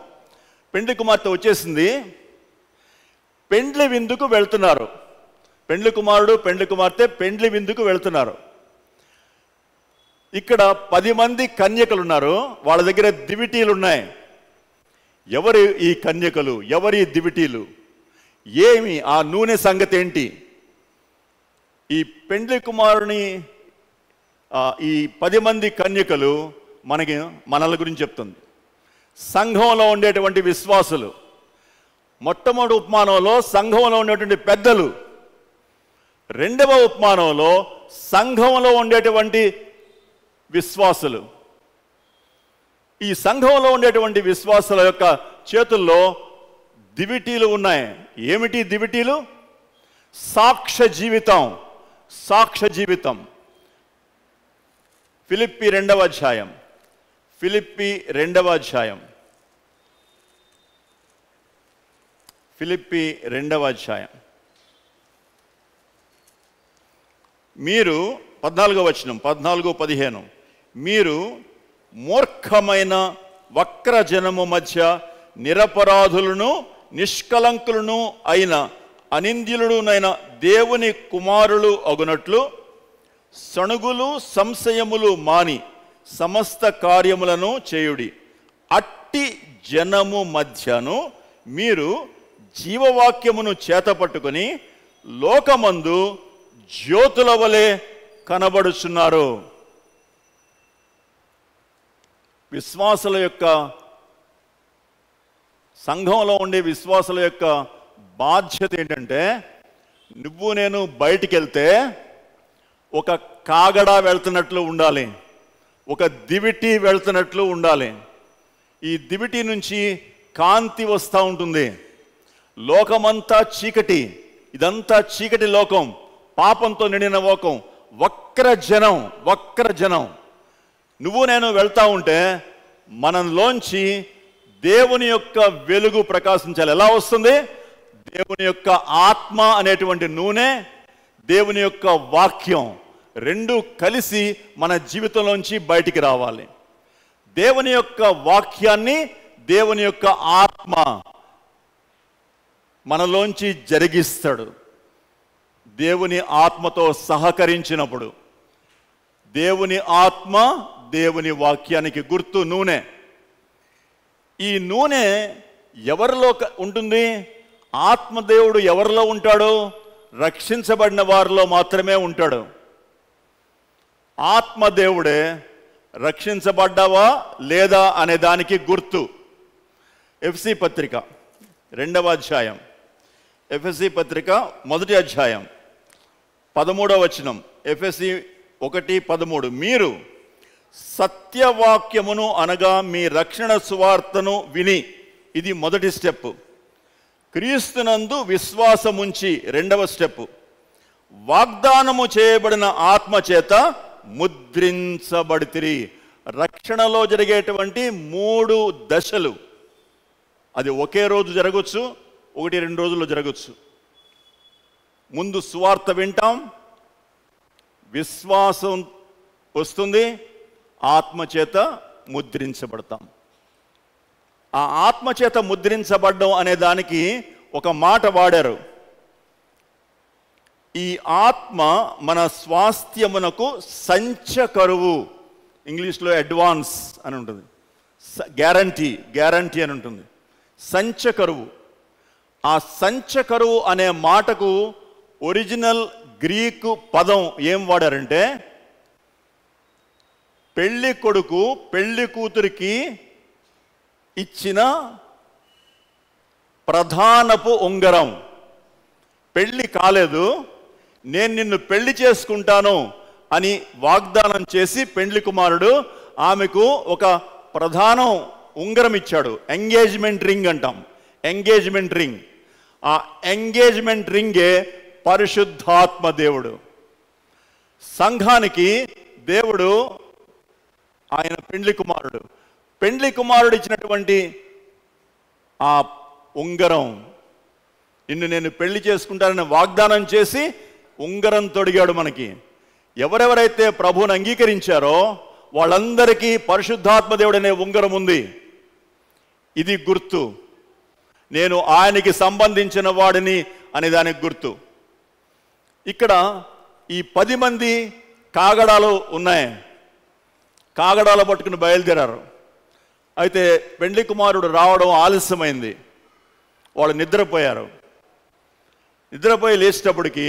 పెండ్లి కుమార్తె వచ్చేసింది, పెండ్లి విందుకు వెళ్తున్నారు. పెండ్లి కుమారుడు పెండ్లి కుమార్తె పెండ్లి విందుకు వెళ్తున్నారు. ఇక్కడ 10 మంది కన్యకలు ఉన్నారు. వాళ్ళ దగ్గర దివిటీలు ఉన్నాయి. ఎవరు ఈ కన్యకలు? ఎవరి దివిటీలు? ఏమి ఆ నూనె సంగతి ఏంటి? ఈ పెండ్లి కుమారుని ఈ 10 మంది కన్యకలు మనల గురించి చెప్తుంది. సంఘంలో ఉండేటువంటి విశ్వాసులు. మొట్టమొదటి ఉపమానంలో సంఘంలో ఉండేటువంటి పెద్దలు, రెండవ ఉపమానంలో సంఘంలో ఉండేటువంటి విశ్వాసులు. ఈ సంఘంలో ఉండేటువంటి విశ్వాసుల యొక్క చేతుల్లో దివిటీలు ఉన్నాయి. ఏమిటి దివిటీలు? సాక్ష్య జీవితం. ఫిలిప్పీ 2వ అధ్యాయం మీరు 14వ వచనం 14-15 మీరు మూర్ఖమైన వక్రజనము మధ్య నిరపరాధులను నిష్కలంకులను అయిన అనింద్యులునైన దేవుని కుమారులు అగునట్లు సణుగులు సంశయములు మాని సమస్త కార్యములను చేయుడి. అట్టి జనము మధ్యను మీరు జీవవాక్యమును చేతపట్టుకొని లోకమందు జ్యోతుల వలె కనబడుచున్నారు. విశ్వాసుల యొక్క సంఘంలో ఉండే విశ్వాసుల యొక్క బాధ్యత ఏంటంటే, నువ్వు నేను బయటికి వెళ్తే ఒక కాగడా వెళ్తున్నట్లు ఉండాలి, ఒక దివిటి వెళ్తున్నట్లు ఉండాలి. ఈ దివిటి నుంచి కాంతి వస్తూ ఉంటుంది. లోకమంతా చీకటి, ఇదంతా చీకటి లోకం, పాపంతో నిండిన లోకం, వక్రజనం. నువ్వు నేను వెళ్తా ఉంటే మనలోంచి దేవుని యొక్క వెలుగు ప్రకాశించాలి. ఎలా వస్తుంది? దేవుని యొక్క ఆత్మ అనేటువంటి నూనె, దేవుని యొక్క వాక్యం రెండు కలిసి మన జీవితంలోంచి బయటికి రావాలి. దేవుని యొక్క వాక్యాన్ని, దేవుని యొక్క ఆత్మ మనలోంచి జరిగిస్తాడు. దేవుని ఆత్మతో సహకరించినప్పుడు, దేవుని ఆత్మ దేవుని వాక్యానికి గుర్తు నూనె. ఈ నూనె ఎవరిలో ఉంటుంది? ఆత్మదేవుడు ఎవరిలో ఉంటాడు? రక్షించబడిన వారిలో మాత్రమే ఉంటాడు. ఆత్మదేవుడే రక్షించబడ్డావా లేదా అనే దానికి గుర్తు. ఎఫెసీ పత్రిక 2వ అధ్యాయం, ఎఫెసీ పత్రిక 1వ అధ్యాయం 13వ వచనం. ఎఫెసీ 1:13 మీరు సత్యవాక్యమును అనగా మీ రక్షణ సువార్తను విని, ఇది మొదటి స్టెప్. క్రీస్తునందు విశ్వాసముంచి రెండవ స్టెప్. వాగ్దానము చేయబడిన ఆత్మ చేత ముద్రించబడితిరి. రక్షణలో జరిగేటువంటి 3 దశలు. అది ఒకే రోజు జరగచ్చు, 1-2 రోజుల్లో జరగచ్చు. ముందు సువార్త వింటాం, విశ్వాసం వస్తుంది, ఆత్మచేత ముద్రించబడతాం. ఆ ఆత్మచేత ముద్రించబడడం అనే దానికి ఒక మాట వాడారు. ఈ ఆత్మ మన స్వాస్థ్యమునకు సంచకరువు, ఇంగ్లీష్లో అడ్వాన్స్ అని ఉంటుంది, గ్యారంటీ అని ఉంటుంది. సంచకరువు. ఆ సంచకరువు అనే మాటకు ఒరిజినల్ గ్రీకు పదం ఏం వాడారంటే, పెళ్లి కొడుకు పెళ్లి కూతురికి ఇచ్చిన ప్రధానపు ఉంగరం. పెళ్లి కాలేదు, నేను నిన్ను పెళ్లి చేసుకుంటాను అని వాగ్దానం చేసి పెళ్లి కుమారుడు ఆమెకు ఒక ప్రధానం ఉంగరం ఇచ్చాడు. ఎంగేజ్మెంట్ రింగ్ అంటాం, ఎంగేజ్మెంట్ రింగ్. ఆ ఎంగేజ్మెంట్ రింగే పరిశుద్ధాత్మ దేవుడు. సంఘానికి దేవుడు ఆయన పెండ్లి కుమారుడు. పెండ్లి కుమారుడు ఇచ్చినటువంటి ఆ ఉంగరం, నిన్ను నేను పెళ్లి చేసుకుంటానని వాగ్దానం చేసి ఉంగరం తొడిగాడు మనకి. ఎవరెవరైతే ప్రభువుని అంగీకరించారో వాళ్ళందరికీ పరిశుద్ధాత్మ దేవుడు అనే ఉంగరం ఉంది. ఇది గుర్తు. నేను ఆయనకి సంబంధించిన వాడిని అనే దానికి గుర్తు. ఇక్కడ ఈ 10 మంది కాగడాలు ఉన్నాయి. కాగడాలు పట్టుకుని బయలుదేరారు. అయితే పెండ్లి కుమారుడు రావడం ఆలస్యమైంది. వాళ్ళు నిద్రపోయారు. నిద్రపోయి లేచేటప్పటికి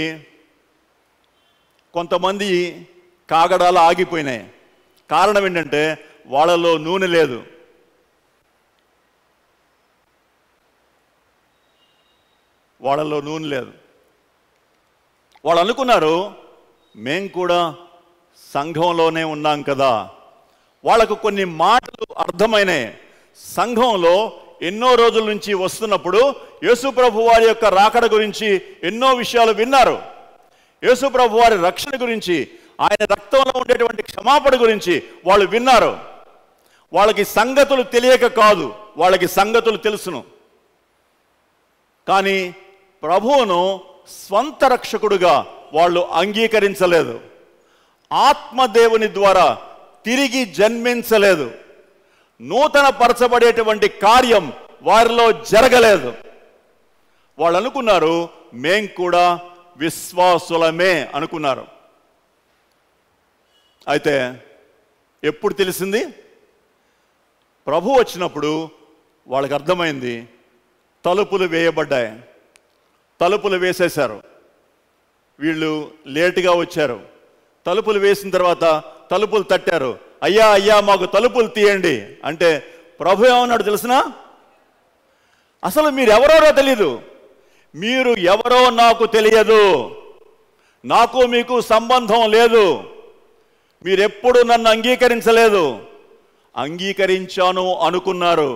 కొంతమంది కాగడాలు ఆగిపోయినాయి. కారణం ఏంటంటే వాళ్ళలో నూనె లేదు. వాళ్ళలో నూనె లేదు. వాళ్ళు అనుకున్నారు మేం కూడా సంఘంలోనే ఉన్నాం కదా. వాళ్ళకు కొన్ని మాటలు అర్థమైనాయి. సంఘంలో ఎన్నో రోజుల నుంచి వస్తున్నప్పుడు యేసు ప్రభు వారి యొక్క రాకడ గురించి ఎన్నో విషయాలు విన్నారు. యేసు ప్రభు వారి రక్షణ గురించి, ఆయన రక్తంలో ఉండేటువంటి క్షమాపణ గురించి వాళ్ళు విన్నారు. వాళ్ళకి సంగతులు తెలియక కాదు, వాళ్ళకి సంగతులు తెలుసును. కానీ ప్రభువును స్వంత రక్షకుడుగా వాళ్ళు అంగీకరించలేదు. ఆత్మదేవుని ద్వారా తిరిగి జన్మించలేదు. నూతన పరచబడేటువంటి కార్యం వారిలో జరగలేదు. వాళ్ళు అనుకున్నారు మేం కూడా విశ్వాసులమే అనుకున్నారు. అయితే ఎప్పుడు తెలిసింది? ప్రభు వచ్చినప్పుడు వాళ్ళకి అర్థమైంది. తలుపులు వేయబడ్డాయి. తలుపులు వేసేశారు. వీళ్ళు లేటుగా వచ్చారు. తలుపులు వేసిన తర్వాత తలుపులు తట్టారు. అయ్యా అయ్యా మాకు తలుపులు తీయండి అంటే ప్రభు ఏమన్నాడు తెలిసినా? అసలు మీరు ఎవరో తెలీదు. మీరు ఎవరో నాకు తెలియదు. నాకు మీకు సంబంధం లేదు. మీరెప్పుడు నన్ను అంగీకరించలేదు. అంగీకరించాను అనుకున్నారు.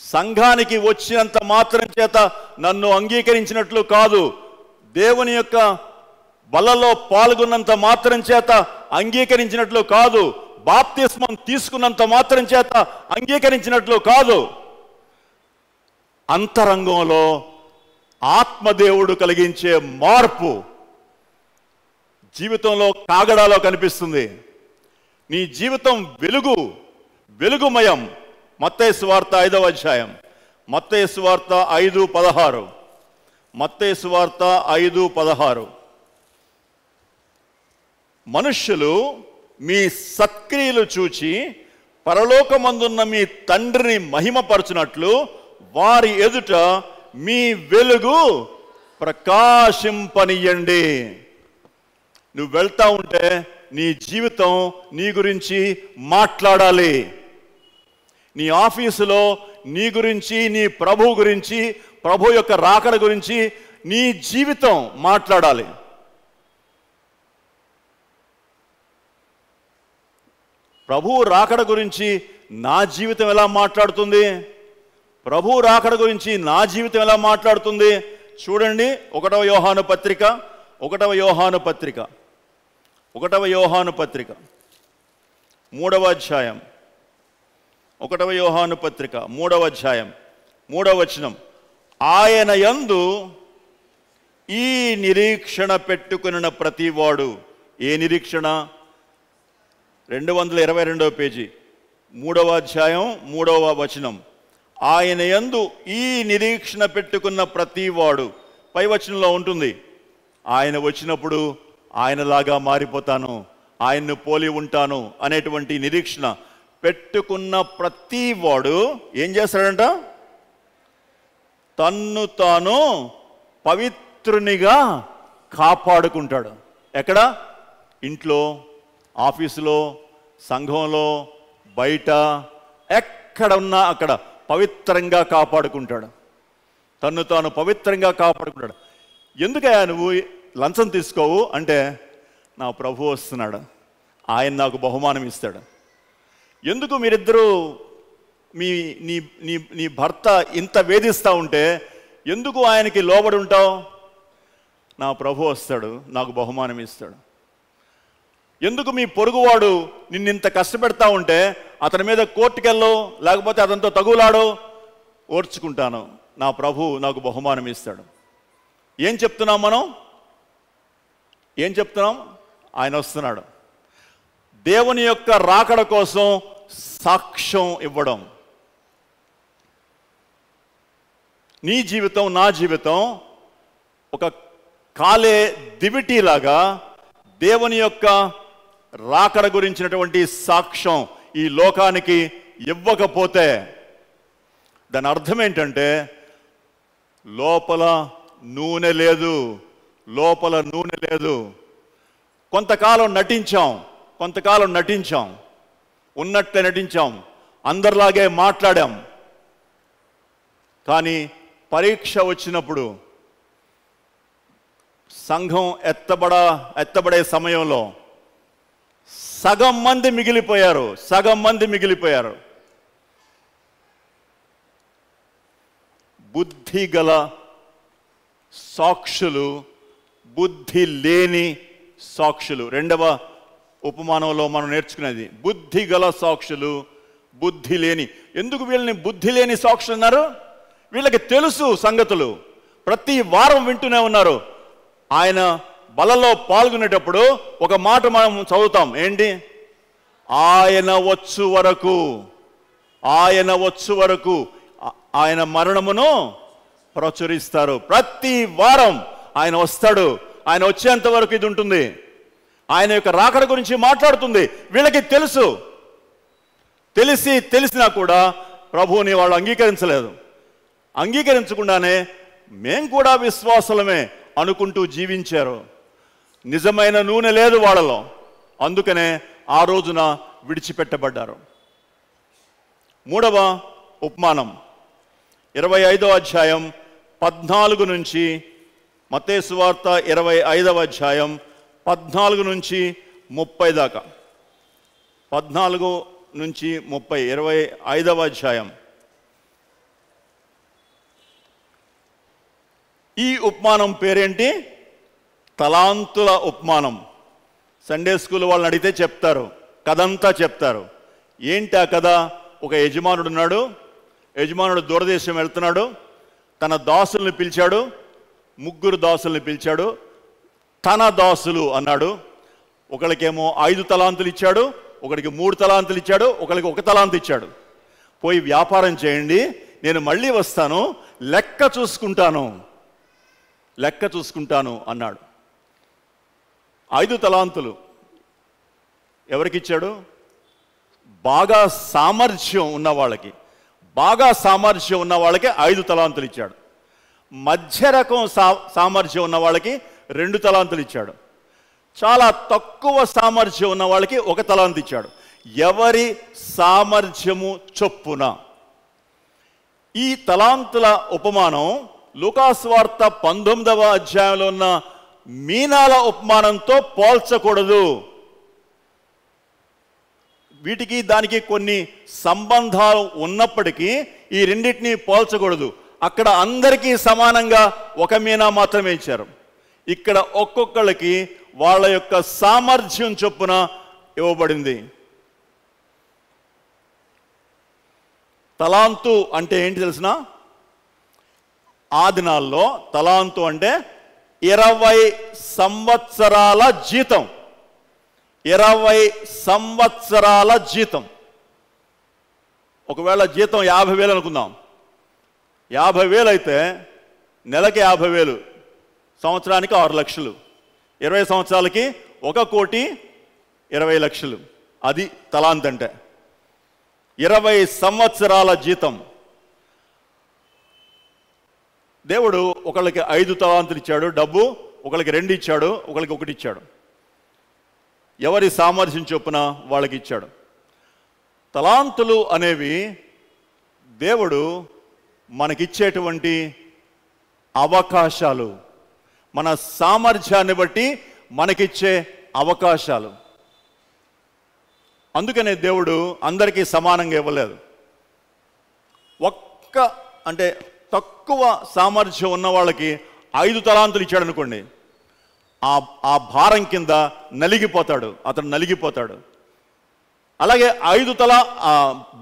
సంఘానికి వచ్చినంత మాత్రం చేత నన్ను అంగీకరించినట్లు కాదు. దేవుని యొక్క బలలో పాల్గొన్నంత మాత్రం చేత అంగీకరించినట్లు కాదు. బాప్తిస్మం తీసుకున్నంత మాత్రం చేత అంగీకరించినట్లు కాదు. అంతరంగంలో ఆత్మదేవుడు కలిగించే మార్పు జీవితంలో కాగడాలో కనిపిస్తుంది. నీ జీవితం వెలుగుమయం. మత్తయి సువార్త 5వ అధ్యాయం, మత్తయి సువార్త 5:16, మత్తయి సువార్త 5:16. మనుష్యులు మీ సత్క్రియలు చూచి పరలోకమందున్న మీ తండ్రిని మహిమపరచునట్లు వారి ఎదుట మీ వెలుగు ప్రకాశింపనీయండి. నువ్వు వెళ్తా ఉంటే నీ జీవితం నీ గురించి మాట్లాడాలి. నీ ఆఫీసులో నీ గురించి, నీ ప్రభు గురించి, ప్రభు యొక్క రాకడ గురించి నీ జీవితం మాట్లాడాలి. ప్రభు రాకడ గురించి నా జీవితం ఎలా మాట్లాడుతుంది? ప్రభు రాకడ గురించి నా జీవితం ఎలా మాట్లాడుతుంది? చూడండి, 1వ యోహాను పత్రిక 3వ అధ్యాయం, 1వ యోహాను పత్రిక 3వ అధ్యాయం 3వ వచనం. ఆయన యందు ఈ నిరీక్షణ పెట్టుకున్న ప్రతివాడు. ఏ నిరీక్షణ? 222వ పేజీ, 3వ అధ్యాయం 3వ వచనం. ఆయన యందు ఈ నిరీక్షణ పెట్టుకున్న ప్రతివాడు. పై వచనంలో ఉంటుంది, ఆయన వచ్చినప్పుడు ఆయనలాగా మారిపోతాను, ఆయన్ను పోలి ఉంటాను అనేటువంటి నిరీక్షణ పెట్టుకున్న ప్రతివాడు ఏం చేస్తాడంట? తన్ను తాను పవిత్రునిగా కాపాడుకుంటాడు. ఎక్కడ? ఇంట్లో, ఆఫీసులో, సంఘంలో, బయట, ఎక్కడ ఉన్నా అక్కడ పవిత్రంగా కాపాడుకుంటాడు. తన్ను తాను పవిత్రంగా కాపాడుకుంటాడు. ఎందుకయ్యా నువ్వు లంచం తీసుకోవు అంటే, నా ప్రభు వస్తున్నాడు, ఆయన నాకు బహుమానం ఇస్తాడు. ఎందుకు మీరిద్దరూ నీ భర్త ఇంత వేధిస్తూ ఉంటే ఎందుకు ఆయనకి లోబడి ఉంటావు? నా ప్రభు వస్తాడు, నాకు బహుమానం ఇస్తాడు. ఎందుకు మీ పొరుగువాడు నిన్నింత కష్టపెడతా ఉంటే అతని మీద కోర్టుకెళ్ళు, లేకపోతే అతనితో తగులాడో, ఓర్చుకుంటాను, నా ప్రభు నాకు బహుమానం ఇస్తాడు. ఏం చెప్తున్నాం మనం? ఏం చెప్తున్నాం? ఆయన వస్తున్నాడు. దేవుని యొక్క రాకడ కోసం సాక్ష్యం ఇవ్వడం. నీ జీవితం, నా జీవితం ఒక కాలే దివిటీలాగా దేవుని యొక్క రాకడ గురించినటువంటి సాక్ష్యం ఈ లోకానికి ఇవ్వకపోతే దాని అర్థం ఏంటంటే, లోపల నూనె లేదు. కొంతకాలం నటించాం, ఉన్నట్లే నటించాం, అందరిలాగే మాట్లాడాం. కానీ పరీక్ష వచ్చినప్పుడు, సంఘం ఎత్తబడే సమయంలో సగం మంది మిగిలిపోయారు. బుద్ధి గల సాక్షులు, బుద్ధి లేని సాక్షులు. 2వ ఉపమానంలో మనం నేర్చుకునేది బుద్ధి గల సాక్షులు, బుద్ధి లేని. ఎందుకు వీళ్ళని బుద్ధి లేని సాక్షులు అన్నారు? వీళ్ళకి తెలుసు సంగతులు, ప్రతి వారం వింటూనే ఉన్నారు. ఆయన బలలో పాల్గొనేటప్పుడు ఒక మాట మనం చదువుతాం, ఏంటి? ఆయన వచ్చు వరకు ఆయన మరణమును ప్రచురిస్తారు. ప్రతి వారం ఆయన వస్తాడు. ఆయన వచ్చేంత వరకు ఇది ఉంటుంది. ఆయన యొక్క రాకడ గురించి మాట్లాడుతుంది. వీళ్ళకి తెలుసు. తెలిసినా కూడా ప్రభువుని వాళ్ళు అంగీకరించలేదు. అంగీకరించకుండానే మేం కూడా విశ్వాసులమే అనుకుంటూ జీవించారు. నిజమైన నూనె లేదు వాళ్ళలో. అందుకనే ఆ రోజున విడిచిపెట్టబడ్డారు. 3వ ఉపమానం 25వ అధ్యాయం 14 నుంచి, మత్తయి సువార్త 25వ అధ్యాయం 14 నుంచి 30 దాకా. 14 నుంచి 30, 25వ అధ్యాయం. ఈ ఉపమానం పేరేంటి? తలాంతుల ఉపమానం. సండే స్కూల్ వాళ్ళని అడిగితే చెప్తారు, కథంతా చెప్తారు. ఏంటి ఆ కథ? ఒక యజమానుడు ఉన్నాడు. యజమానుడు దూరదేశం వెళ్తున్నాడు. తన దాసుల్ని పిలిచాడు, 3 దాసుల్ని పిలిచాడు. తన దాసులు అన్నాడు. ఒకరికేమో 5 తలాంతులు ఇచ్చాడు, ఒకరికి 3 తలాంతులు ఇచ్చాడు, ఒకరికి 1 తలాంతు ఇచ్చాడు. పోయి వ్యాపారం చేయండి, నేను మళ్ళీ వస్తాను, లెక్క చూసుకుంటాను అన్నాడు. 5 తలాంతులు ఎవరికిచ్చాడు? బాగా సామర్థ్యం ఉన్న వాళ్ళకి 5 తలాంతులు ఇచ్చాడు. మధ్య రకం సామర్థ్యం ఉన్న వాళ్ళకి 2 తలాంతులు ఇచ్చాడు. చాలా తక్కువ సామర్థ్యం ఉన్న వాళ్ళకి 1 తలాంతు ఇచ్చాడు. ఎవరి సామర్థ్యము చొప్పున. ఈ తలాంతుల ఉపమానం లూకాసు వార్త 19వ అధ్యాయంలో ఉన్న మీనాల ఉపమానంతో పోల్చకూడదు. వీటికి దానికి కొన్ని సంబంధాలు ఉన్నప్పటికీ ఈ రెండింటినీ పోల్చకూడదు. అక్కడ అందరికీ సమానంగా 1 మీనా మాత్రమే ఇచ్చారు. ఇక్కడ ఒక్కొక్కళ్ళకి వాళ్ళ యొక్క సామర్థ్యం చొప్పున ఇవ్వబడింది. తలాంతు అంటే ఏంటి తెలిసిన? ఆ దినాల్లో తలాంతు అంటే 20 సంవత్సరాల జీతం. 20 సంవత్సరాల జీతం. ఒకవేళ జీతం 50,000 అనుకుందాం. 50,000 అయితే నెలకి 50,000, సంవత్సరానికి 6 లక్షలు. 20 సంవత్సరాలకి 1,20,00,000. అది తలాంత్ అంటే. 20 సంవత్సరాల జీతం. దేవుడు ఒకళ్ళకి 5 తలాంతులు ఇచ్చాడు డబ్బు, ఒకళ్ళకి 2 ఇచ్చాడు, ఒకళ్ళకి 1 ఇచ్చాడు. ఎవరి సామర్థ్యం చొప్పున వాళ్ళకి ఇచ్చాడు. తలాంతులు అనేవి దేవుడు మనకిచ్చేటువంటి అవకాశాలు, మన సామర్థ్యాన్ని బట్టి మనకిచ్చే అవకాశాలు. అందుకనే దేవుడు అందరికీ సమానంగా ఇవ్వలేదు. అంటే తక్కువ సామర్థ్యం ఉన్న వాళ్ళకి 5 తలాంతులు ఇచ్చాడు అనుకోండి, ఆ భారం కింద అతను నలిగిపోతాడు. అలాగే 5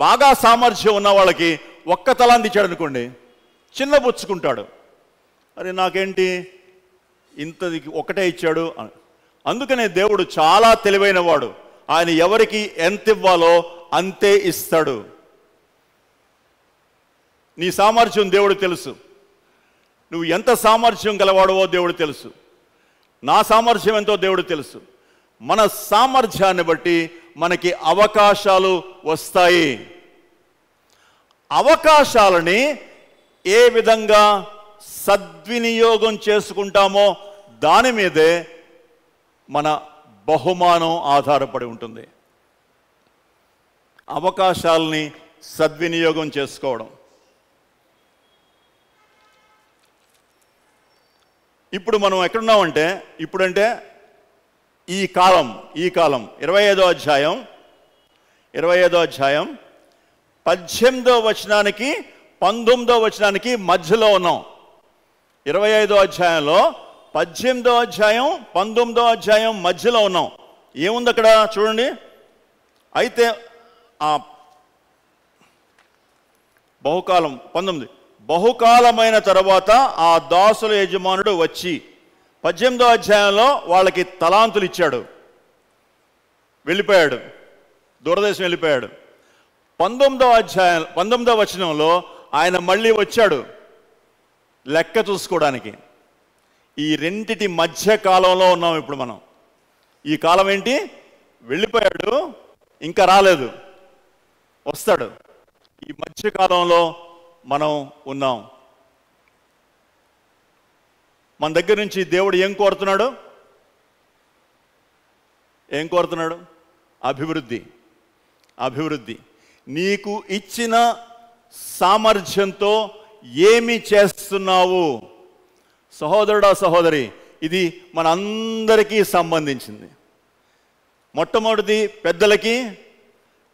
బాగా సామర్థ్యం ఉన్న వాళ్ళకి 1 తలాంతు ఇచ్చాడు అనుకోండి, చిన్నబుచ్చుకుంటాడు. అరే నాకేంటి ఇంతది 1 ఇచ్చాడు. అందుకనే దేవుడు చాలా తెలివైన వాడు. ఆయన ఎవరికి ఎంత ఇవ్వాలో అంతే ఇస్తాడు. నీ సామర్థ్యం దేవుడు తెలుసు. నువ్వు ఎంత సామర్థ్యం గలవాడవో దేవుడు తెలుసు. నా సామర్థ్యం ఎంతో దేవుడు తెలుసు. మన సామర్థ్యాన్ని బట్టి మనకి అవకాశాలు వస్తాయి. అవకాశాలని ఏ విధంగా సద్వినియోగం చేసుకుంటామో దాని మీదే మన బహుమానం ఆధారపడి ఉంటుంది. అవకాశాలని సద్వినియోగం చేసుకోవడం. ఇప్పుడు మనం ఎక్కడున్నామంటే, ఇప్పుడంటే ఈ కాలం 25వ అధ్యాయం 18వ వచనానికి 19వ వచనానికి మధ్యలో ఉన్నాం. 25వ అధ్యాయంలో 18వ అధ్యాయం 19వ అధ్యాయం మధ్యలో ఉన్నాం. ఏముంది అక్కడ చూడండి. అయితే ఆ బహుకాలం 19 బహుకాలమైన తర్వాత ఆ దాసుల యజమానుడు వచ్చి 18వ అధ్యాయంలో వాళ్ళకి తలాంతులు ఇచ్చాడు, వెళ్ళిపోయాడు, దూరదేశం వెళ్ళిపోయాడు. 19వ వచనంలో ఆయన మళ్ళీ వచ్చాడు లెక్క చూసుకోవడానికి. ఈ రెండిటి మధ్య కాలంలో ఉన్నాం ఇప్పుడు మనం. ఈ కాలం ఏంటి? వెళ్ళిపోయాడు, ఇంకా రాలేదు, వస్తాడు. ఈ మధ్య కాలంలో మనం ఉన్నాం. మన దగ్గర నుంచి దేవుడు ఏం కోరుతున్నాడు? అభివృద్ధి. నీకు ఇచ్చిన సామర్థ్యంతో ఏమి చేస్తున్నావు? సహోదరుడా, సహోదరి, ఇది మన అందరికీ సంబంధించింది. మొట్టమొదటిది పెద్దలకి,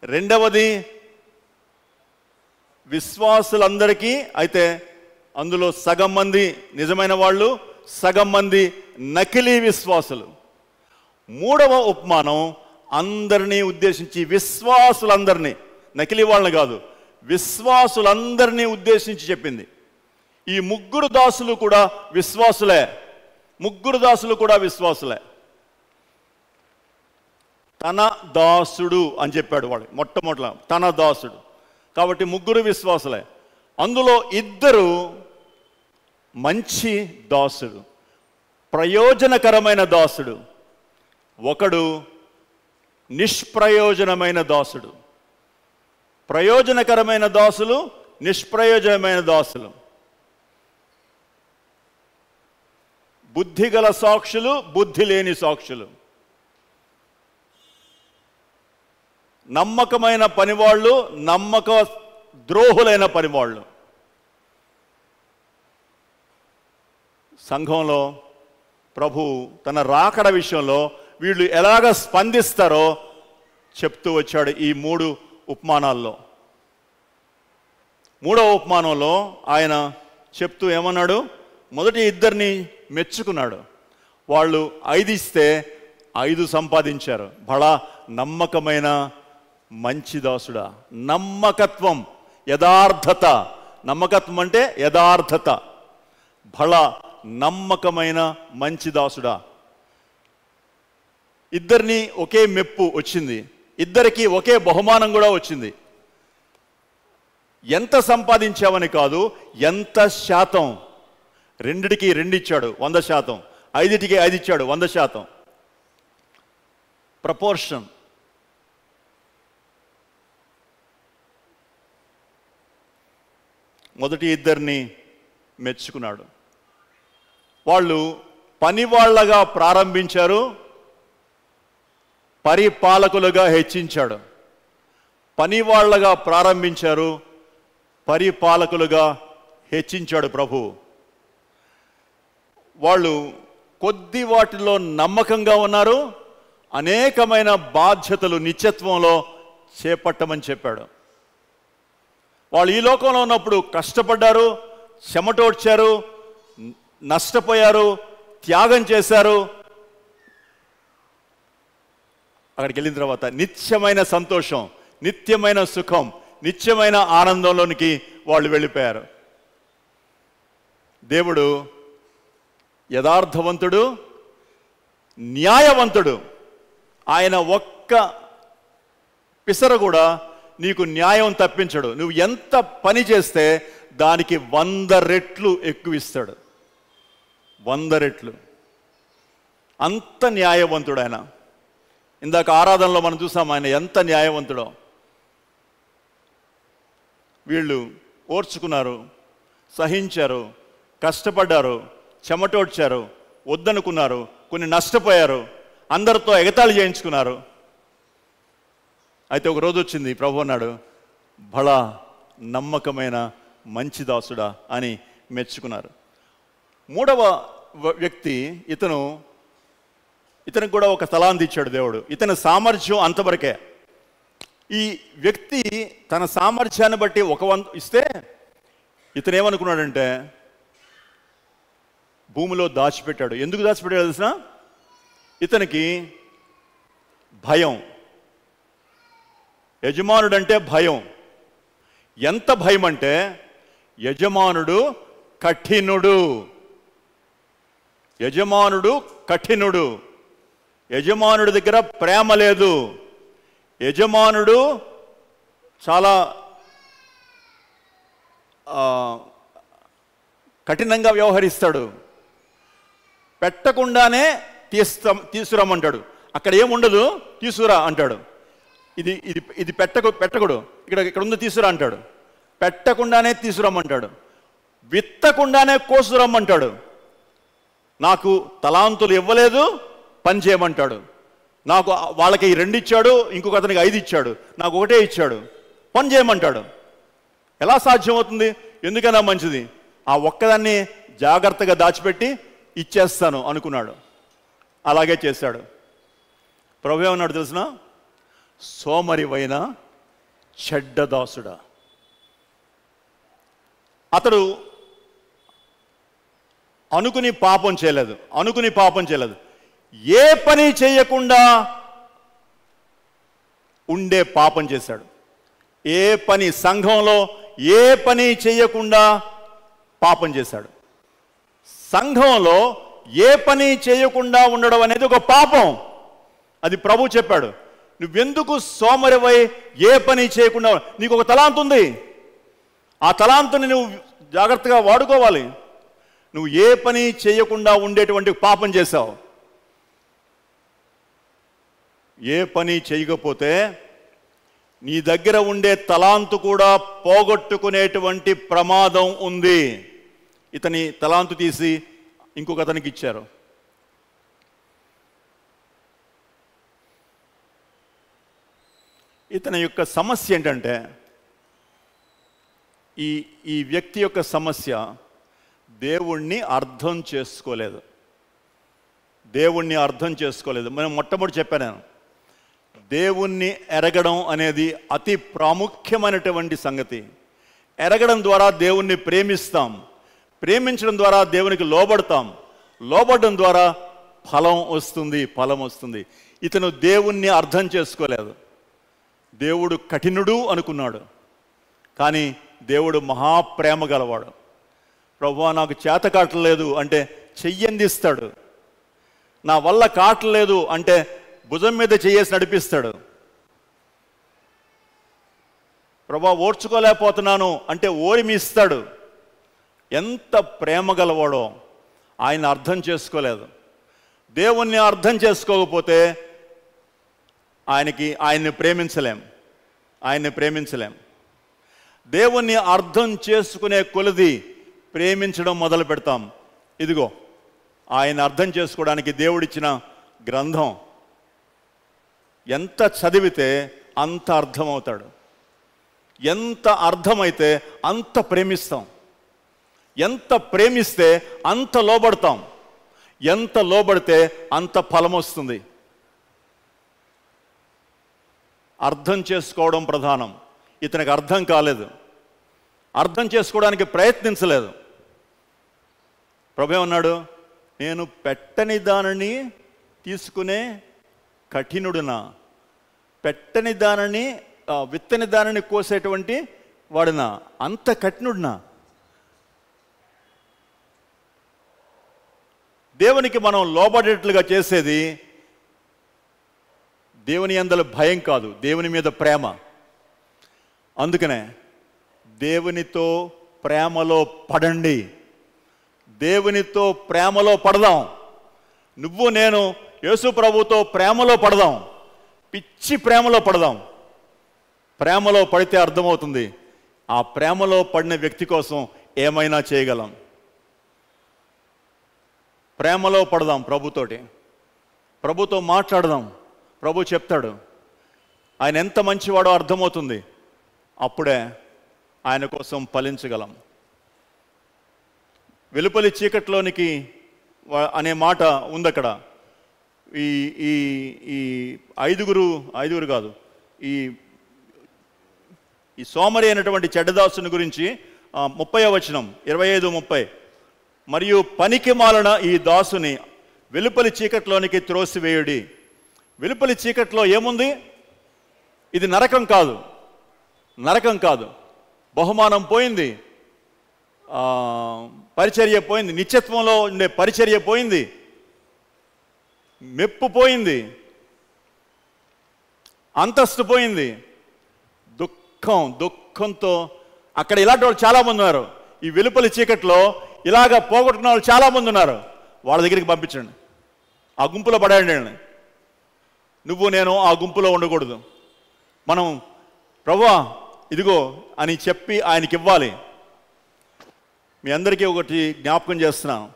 రెండవది విశ్వాసులందరికీ. అయితే అందులో సగం మంది నిజమైన వాళ్ళు, సగం మంది నకిలీ విశ్వాసులు. మూడవ ఉపమానం అందరినీ ఉద్దేశించి, విశ్వాసులందరినీ, నకిలీ వాళ్ళని కాదు, విశ్వాసులందరినీ ఉద్దేశించి చెప్పింది. ఈ 3 దాసులు కూడా విశ్వాసులే. ముగ్గురు దాసులు కూడా విశ్వాసులే. తన దాసుడు అని చెప్పాడు వాడు మొట్టమొదట, తన దాసుడు. కాబట్టి ముగ్గురు విశ్వాసులే. అందులో ఇద్దరు మంచి దాసుడు, ప్రయోజనకరమైన దాసుడు. ఒకడు నిష్ప్రయోజనమైన దాసుడు. ప్రయోజనకరమైన దాసులు, నిష్ప్రయోజనమైన దాసులు. బుద్ధిగల సాక్షులు, బుద్ధి లేని సాక్షులు. నమ్మకమైన పనివాళ్ళు, నమ్మక ద్రోహులైన పనివాళ్ళు. సంఘంలో ప్రభు తన రాకడ విషయంలో వీళ్ళు ఎలాగ స్పందిస్తారో చెప్తూ వచ్చాడు ఈ 3 ఉపమానాల్లో. 3వ ఉపమానంలో ఆయన చెప్తూ ఏమన్నాడు? మొదటి ఇద్దరిని మెచ్చుకున్నాడు. వాళ్ళు 5 ఇస్తే 5 సంపాదించారు. బడా నమ్మకమైన మంచి దాసుడా. నమ్మకత్వం, యథార్థత. నమ్మకత్వం అంటే యథార్థత. బడా నమ్మకమైన మంచి దాసుడా. ఇద్దరిని ఒకే మెప్పు వచ్చింది, ఇద్దరికి ఒకే బహుమానం కూడా వచ్చింది. ఎంత సంపాదించావని కాదు, ఎంత శాతం. 2కి 2 ఇచ్చాడు 100%, 5కి 5 ఇచ్చాడు 100%. ప్రపోర్షన్. మొదటి ఇద్దరిని మెచ్చుకున్నాడు. వాళ్ళు పనివాళ్లగా ప్రారంభించారు, పరిపాలకులుగా హెచ్చించాడు. పనివాళ్లగా ప్రారంభించారు, పరిపాలకులుగా హెచ్చించాడు ప్రభు. వాళ్ళు కొద్ది వాటిలో నమ్మకంగా ఉన్నారు, అనేకమైన బాధ్యతలు నిత్యత్వంలో చేపట్టమని చెప్పాడు. వాళ్ళు ఈ లోకంలో ఉన్నప్పుడు కష్టపడ్డారు, చెమటోడ్చారు, నష్టపోయారు, త్యాగం చేశారు. అక్కడికి వెళ్ళిన తర్వాత నిత్యమైన సంతోషం, నిత్యమైన సుఖం, నిత్యమైన ఆనందంలోనికి వాళ్ళు వెళ్ళిపోయారు. దేవుడు యథార్థవంతుడు, న్యాయవంతుడు. ఆయన ఒక్క పిసర కూడా నీకు న్యాయం తప్పించడు. నువ్వు ఎంత పని చేస్తే దానికి 100 రెట్లు ఎక్కువ ఇస్తాడు. 100 రెట్లు. అంత న్యాయవంతుడు ఆయన. ఇందాక ఆరాధనలో మనం చూసాం ఆయన ఎంత న్యాయవంతుడో. వీళ్ళు ఓర్చుకున్నారు, సహించారు, కష్టపడ్డారు, చెమటోడ్చారు, వద్దనుకున్నారు, కొన్ని నష్టపోయారు, అందరితో ఎగతాళి చేయించుకున్నారు. అయితే ఒక రోజు వచ్చింది, ప్రభు అన్నాడు, బడా నమ్మకమైన మంచి దాసుడా అని మెచ్చుకున్నారు. 3వ వ్యక్తి, ఇతనికి కూడా ఒక తలాంతి ఇచ్చాడు దేవుడు. ఇతని సామర్థ్యం అంతవరకే. ఈ వ్యక్తి తన సామర్థ్యాన్ని బట్టి 1 ఇస్తే ఇతను ఏమనుకున్నాడంటే భూమిలో దాచిపెట్టాడు. ఎందుకు దాచిపెట్టాడు తెలిసిన? ఇతనికి భయం. యజమానుడంటే భయం. ఎంత భయం అంటే యజమానుడు కఠినుడు. యజమానుడు కఠినుడు. యజమానుడి దగ్గర ప్రేమ లేదు. యజమానుడు చాలా కఠినంగా వ్యవహరిస్తాడు. పెట్టకుండానే తీసుకురమ్మంటాడు. అక్కడ ఏముండదు, తీసుకురా అంటాడు. ఇది ఇది ఇది పెట్టకూడదు, ఇక్కడ ఉంది తీసుకురా అంటాడు. పెట్టకుండానే తీసుకురమ్మంటాడు. విత్తకుండానే కోసురమ్మంటాడు. నాకు తలాంతులు ఇవ్వలేదు, పని చేయమంటాడు. నాకు వాళ్ళకి 2 ఇచ్చాడు, ఇంకొక అతనికి 5 ఇచ్చాడు, నాకు 1 ఇచ్చాడు, పని చేయమంటాడు. ఎలా సాధ్యమవుతుంది? ఎందుకైనా మంచిది ఆ ఒక్కదాన్ని జాగ్రత్తగా దాచిపెట్టి ఇచ్చేస్తాను అనుకున్నాడు. అలాగే చేశాడు. ప్రభు ఏమన్నాడు తెలిసిన? సోమరివైన చెడ్డదాసుడా. అతడు అనుకుని పాపం చేయలేదు. ఏ పని చేయకుండా ఉండే పాపం చేశాడు. ఏ పని, సంఘంలో ఏ పని చేయకుండా పాపం చేశాడు. సంఘంలో ఏ పని చేయకుండా ఉండడం అనేది ఒక పాపం. అది ప్రభు చెప్పాడు. నువ్వెందుకు సోమరివై ఏ పని చేయకుండా? నీకు ఒక తలాంతు ఉంది, ఆ తలాంతుని నువ్వు జాగ్రత్తగా వాడుకోవాలి. నువ్వు ఏ పని చేయకుండా ఉండేటువంటి పాపం చేశావు. ఏ పని చేయకపోతే నీ దగ్గర ఉండే తలాంతు కూడా పోగొట్టుకునేటువంటి ప్రమాదం ఉంది. ఇతని తలాంతు తీసి ఇంకొక అతనికి ఇచ్చారు. ఇతని యొక్క సమస్య ఏంటంటే, ఈ వ్యక్తి యొక్క సమస్య దేవుణ్ణి అర్థం చేసుకోలేదు. దేవుణ్ణి అర్థం చేసుకోలేదు. మనం మొట్టమొదటి చెప్పాను నేను, దేవుణ్ణి ఎరగడం అనేది అతి ప్రాముఖ్యమైనటువంటి సంగతి. ఎరగడం ద్వారా దేవుణ్ణి ప్రేమిస్తాం, ప్రేమించడం ద్వారా దేవునికి లోబడతాం, లోబడడం ద్వారా ఫలం వస్తుంది. ఇతను దేవుణ్ణి అర్థం చేసుకోలేదు. దేవుడు కఠినుడు అనుకున్నాడు, కానీ దేవుడు మహాప్రేమ గలవాడు. ప్రభువా నాకు చేత కావట్లేదు అంటే చెయ్యందిస్తాడు. నా వల్ల కావట్లేదు అంటే భుజం మీద చెయ్యేసి నడిపిస్తాడు. ప్రభువా ఓర్చుకోలేకపోతున్నాను అంటే ఓరిమిస్తాడు. ఎంత ప్రేమ గలవాడో ఆయన అర్థం చేసుకోలేదు. దేవుణ్ణి అర్థం చేసుకోకపోతే ఆయన్ని ప్రేమించలేం. దేవుణ్ణి అర్థం చేసుకునే కొలది ప్రేమించడం మొదలు పెడతాం. ఇదిగో ఆయన అర్థం చేసుకోవడానికి దేవుడిచ్చిన గ్రంథం. ఎంత చదివితే అంత అర్థమవుతాడు. ఎంత అర్థమైతే అంత ప్రేమిస్తాం. ఎంత ప్రేమిస్తే అంత లోబడతాం. ఎంత లోబడితే అంత ఫలం వస్తుంది. అర్థం చేసుకోవడం ప్రధానం. ఇతనికి అర్థం కాలేదు, అర్థం చేసుకోవడానికి ప్రయత్నించలేదు. ప్రభు ఏమన్నాడు? నేను పెట్టని దానిని తీసుకునే కఠినుడునా? పెట్టని దానిని విత్తని దానిని కోసేటువంటి వాడునా? అంత కఠినుడునా? దేవునికి మనం లోబడేట్లుగా చేసేది దేవుని యందల భయం కాదు, దేవుని మీద ప్రేమ. అందుకనే దేవునితో ప్రేమలో పడండి. దేవునితో ప్రేమలో పడదాం. నువ్వు నేను యేసు ప్రభుతో ప్రేమలో పడదాం. పిచ్చి ప్రేమలో పడదాం. ప్రేమలో పడితే అర్థమవుతుంది, ఆ ప్రేమలో పడిన వ్యక్తి కోసం ఏమైనా చేయగలం. ప్రేమలో పడదాం. ప్రభుతో మాట్లాడదాం. ప్రభు చెప్తాడు. ఆయన ఎంత మంచివాడో అర్థమవుతుంది. అప్పుడే ఆయన కోసం ఫలించగలం. వెలుపలి చీకట్లోనికి అనే మాట ఉంది అక్కడ. ఈ ఐదుగురు కాదు, ఈ సోమరి అయినటువంటి చెడ్డదాసుని గురించి 30వ వచనం 25-30. మరియు పనికి మాలిన ఈ దాసుని వెలుపలి చీకట్లోనికి త్రోసివేయుడి. వెలుపలి చీకట్లో ఏముంది? ఇది నరకం కాదు. బహుమానం పోయింది, పరిచర్య పోయింది, నిత్యత్వంలో ఉండే పరిచర్య పోయింది, మెప్పు పోయింది, అంతస్తు పోయింది. దుఃఖంతో అక్కడ ఇలాంటి వాళ్ళు చాలామంది ఉన్నారు. ఈ వెలుపలి చీకట్లో ఇలాగ పోగొట్టుకున్న వాళ్ళు చాలామంది ఉన్నారు. వాళ్ళ దగ్గరికి పంపించండి. ఆ గుంపులో పడండి. నువ్వు నేను ఆ గుంపులో ఉండకూడదు. మనం ప్రభువా ఇదిగో అని చెప్పి ఆయనకి ఇవ్వాలి. మీ అందరికీ ఒకటి జ్ఞాపకం చేస్తున్నాను.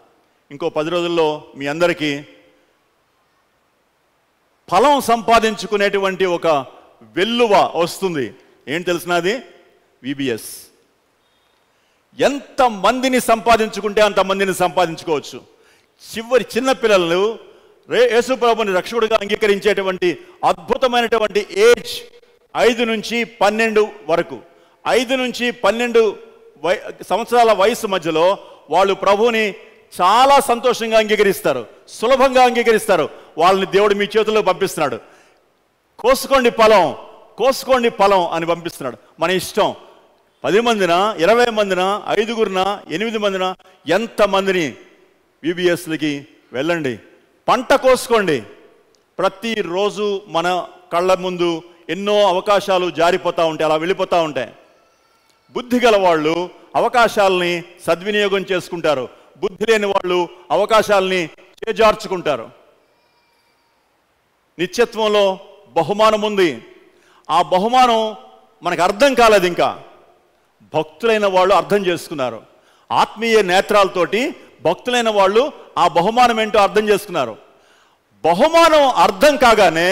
ఇంకో 10 రోజుల్లో మీ అందరికీ ఫలం సంపాదించుకునేటువంటి ఒక వెల్లువ వస్తుంది. ఏం తెలిసినది? VBS. ఎంతమందిని సంపాదించుకుంటే అంతమందిని సంపాదించుకోవచ్చు. చిన్నపిల్లలు యేసు ప్రభుని రక్షకుడిగా అంగీకరించేటువంటి అద్భుతమైనటువంటి ఏజ్ 5 నుంచి 12 వరకు. 5 నుంచి 12 సంవత్సరాల వయసు మధ్యలో వాళ్ళు ప్రభువుని చాలా సంతోషంగా అంగీకరిస్తారు, సులభంగా అంగీకరిస్తారు. వాళ్ళని దేవుడు మీ చేతుల్లో పంపిస్తున్నాడు. కోసుకోండి ఫలం అని పంపిస్తున్నాడు. మన ఇష్టం. 10 మందినా, 20 మందినా, 5గురినా, 8 మందినా, ఎంతమందిని VBSలకి వెళ్ళండి, పంట కోసుకోండి. ప్రతిరోజు మన కళ్ళ ముందు ఎన్నో అవకాశాలు జారిపోతూ ఉంటాయి, అలా వెళ్ళిపోతూ ఉంటాయి. బుద్ధి గల వాళ్ళు అవకాశాలని సద్వినియోగం చేసుకుంటారు, బుద్ధి లేని వాళ్ళు అవకాశాలని చేజార్చుకుంటారు. నిత్యత్వంలో బహుమానం ఉంది. ఆ బహుమానం మనకు అర్థం కాలేదు. ఇంకా భక్తులైన వాళ్ళు అర్థం చేసుకున్నారు. ఆత్మీయ నేత్రాలతోటి భక్తులైన వాళ్ళు ఆ బహుమానం ఏంటో అర్థం చేసుకున్నారు. బహుమానం అర్థం కాగానే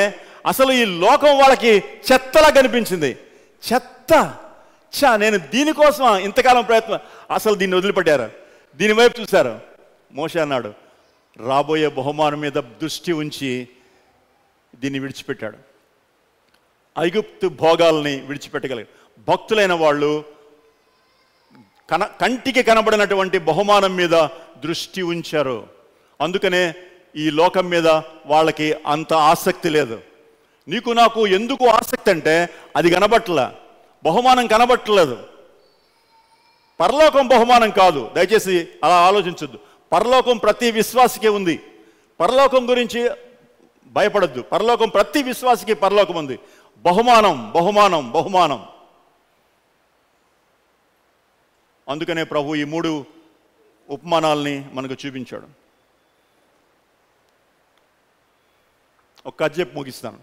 అసలు ఈ లోకం వాళ్ళకి చెత్తలా కనిపించింది. చెత్త, నేను దీనికోసం ఇంతకాలం ప్రయత్నం, అసలు దీన్ని వదిలిపెట్టారు, దీనివైపు చూశారు. మోషే అన్నాడు, రాబోయే బహుమానం మీద దృష్టి ఉంచి దీన్ని విడిచిపెట్టాడు. ఐగుప్తు భోగాల్ని విడిచిపెట్టగలిగారు. భక్తులైన వాళ్ళు కంటికి కనబడినటువంటి బహుమానం మీద దృష్టి ఉంచారు. అందుకనే ఈ లోకం మీద వాళ్ళకి అంత ఆసక్తి లేదు. నీకు నాకు ఎందుకు ఆసక్తి అంటే అది కనబట్టలే, బహుమానం కనబట్టలేదు. పరలోకం బహుమానం కాదు, దయచేసి అలా ఆలోచించొద్దు. పరలోకం ప్రతి విశ్వాసికి ఉంది. పరలోకం గురించి భయపడద్దు. పరలోకం ప్రతి విశ్వాసికి పరలోకం ఉంది. బహుమానం బహుమానం బహుమానం. అందుకనే ప్రభు ఈ 3 ఉపమానాల్ని మనకు చూపించాడు. ఒక కథ చెప్పి ముగిస్తాను.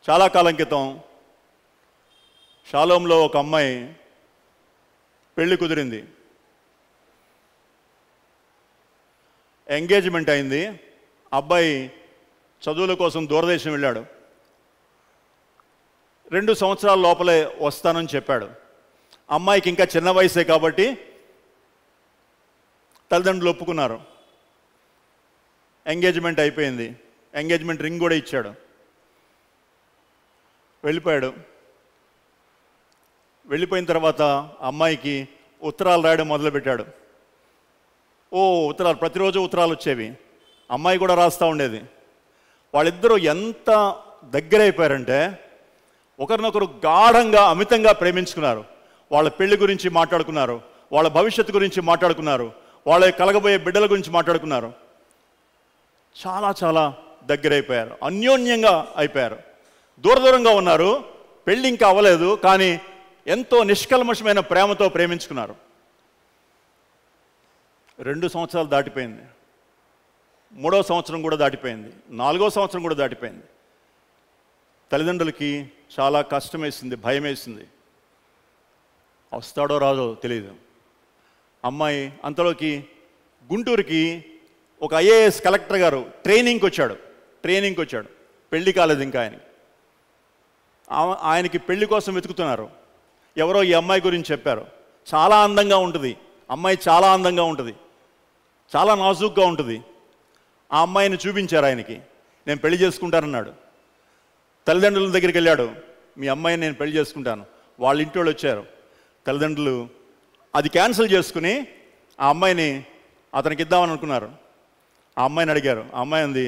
చాలా కాలం క్రితం షాలోంలో ఒక అమ్మాయి పెళ్లి కుదిరింది. ఎంగేజ్మెంట్ అయింది. అబ్బాయి చదువుల కోసం దూరదేశం వెళ్ళాడు. 2 సంవత్సరాల లోపలే వస్తానని చెప్పాడు. అమ్మాయికి ఇంకా చిన్న వయసే కాబట్టి తల్లిదండ్రులు ఒప్పుకున్నారు. ఎంగేజ్మెంట్ అయిపోయింది. ఎంగేజ్మెంట్ రింగ్ కూడా ఇచ్చాడు. వెళ్ళిపోయాడు. వెళ్ళిపోయిన తర్వాత అమ్మాయికి ఉత్తరాలు రాయడం మొదలుపెట్టాడు. ఉత్తరాలు, ప్రతిరోజు ఉత్తరాలు వచ్చేవి. అమ్మాయి కూడా రాస్తూ ఉండేది. వాళ్ళిద్దరూ ఎంత దగ్గరైపోయారంటే ఒకరినొకరు గాఢంగా అమితంగా ప్రేమించుకున్నారు. వాళ్ళ పెళ్లి గురించి మాట్లాడుకున్నారు, వాళ్ళ భవిష్యత్తు గురించి మాట్లాడుకున్నారు, వాళ్ళ కలగబోయే బిడ్డల గురించి మాట్లాడుకున్నారు. చాలా చాలా దగ్గరైపోయారు, అన్యోన్యంగా అయిపోయారు. దూరంగా ఉన్నారు, పెళ్ళి ఇంకా అవ్వలేదు, కానీ ఎంతో నిష్కల్మషమైన ప్రేమతో ప్రేమించుకున్నారు. 2 సంవత్సరాలు దాటిపోయింది. 3వ సంవత్సరం కూడా దాటిపోయింది. 4వ సంవత్సరం కూడా దాటిపోయింది. తల్లిదండ్రులకి చాలా కష్టం వేసింది, భయం వేసింది. వస్తాడో రాదో తెలియదు. అమ్మాయి అంతలోకి గుంటూరుకి ఒక ఐఏఎస్ కలెక్టర్ గారు ట్రైనింగ్కి వచ్చాడు. పెళ్లి కాలేదు ఇంకా ఆయనకి పెళ్లి కోసం వెతుకుతున్నారు. ఎవరో ఈ అమ్మాయి గురించి చెప్పారు. చాలా అందంగా ఉంటుంది అమ్మాయి, చాలా అందంగా ఉంటుంది, చాలా నాజూక్గా ఉంటుంది. ఆ అమ్మాయిని చూపించారు ఆయనకి. నేను పెళ్లి చేసుకుంటానన్నాడు. తల్లిదండ్రుల దగ్గరికి వెళ్ళాడు. మీ అమ్మాయిని నేను పెళ్లి చేసుకుంటాను. వాళ్ళ ఇంటి వాళ్ళు వచ్చారు. తల్లిదండ్రులు అది క్యాన్సిల్ చేసుకుని ఆ అమ్మాయిని అతనికి ఇద్దామని అనుకున్నారు. ఆ అమ్మాయిని అడిగారు. ఆ అమ్మాయి అంది,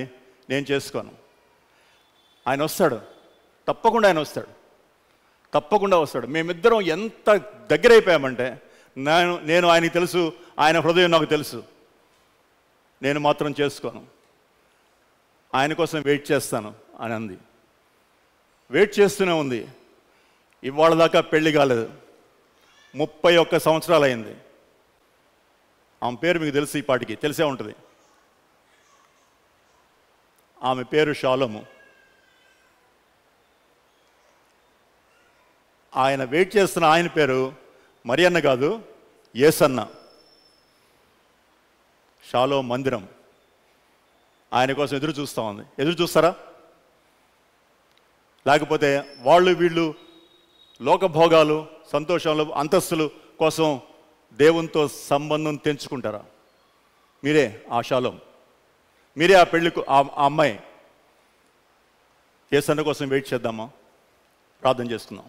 నేను చేసుకోను. ఆయన వస్తాడు, తప్పకుండా ఆయన వస్తాడు, తప్పకుండా వస్తాడు. మేమిద్దరం ఎంత దగ్గరైపోయామంటే నేను ఆయనకి తెలుసు, ఆయన హృదయం నాకు తెలుసు. నేను మాత్రం చేసుకోను, ఆయన కోసం వెయిట్ చేస్తాను అని అంది. వెయిట్ చేస్తూనే ఉంది. ఇవాళ దాకా పెళ్లి కాలేదు. 31 సంవత్సరాలు అయింది. ఆమె పేరు మీకు తెలిసి ఈ పాటికి తెలిసే ఉంటుంది. ఆమె పేరు షాలోము. ఆయన వెయిట్ చేస్తున్న ఆయన పేరు మరియన్న కాదు, యేసన్న. షాలోమ్ మందిరం ఆయన కోసం ఎదురు చూస్తూ ఉంది. ఎదురు చూస్తారా? లేకపోతే వీళ్ళు లోకభోగాలు, సంతోషాలు, అంతస్తులు కోసం దేవునితో సంబంధం తెంచుకుంటారా? మీరే ఆ షాలోమ్, మీరే ఆ పెళ్లికు ఆ అమ్మాయి. యేసన్న కోసం వెయిట్ చేద్దామా? ప్రార్థన చేసుకుందాం.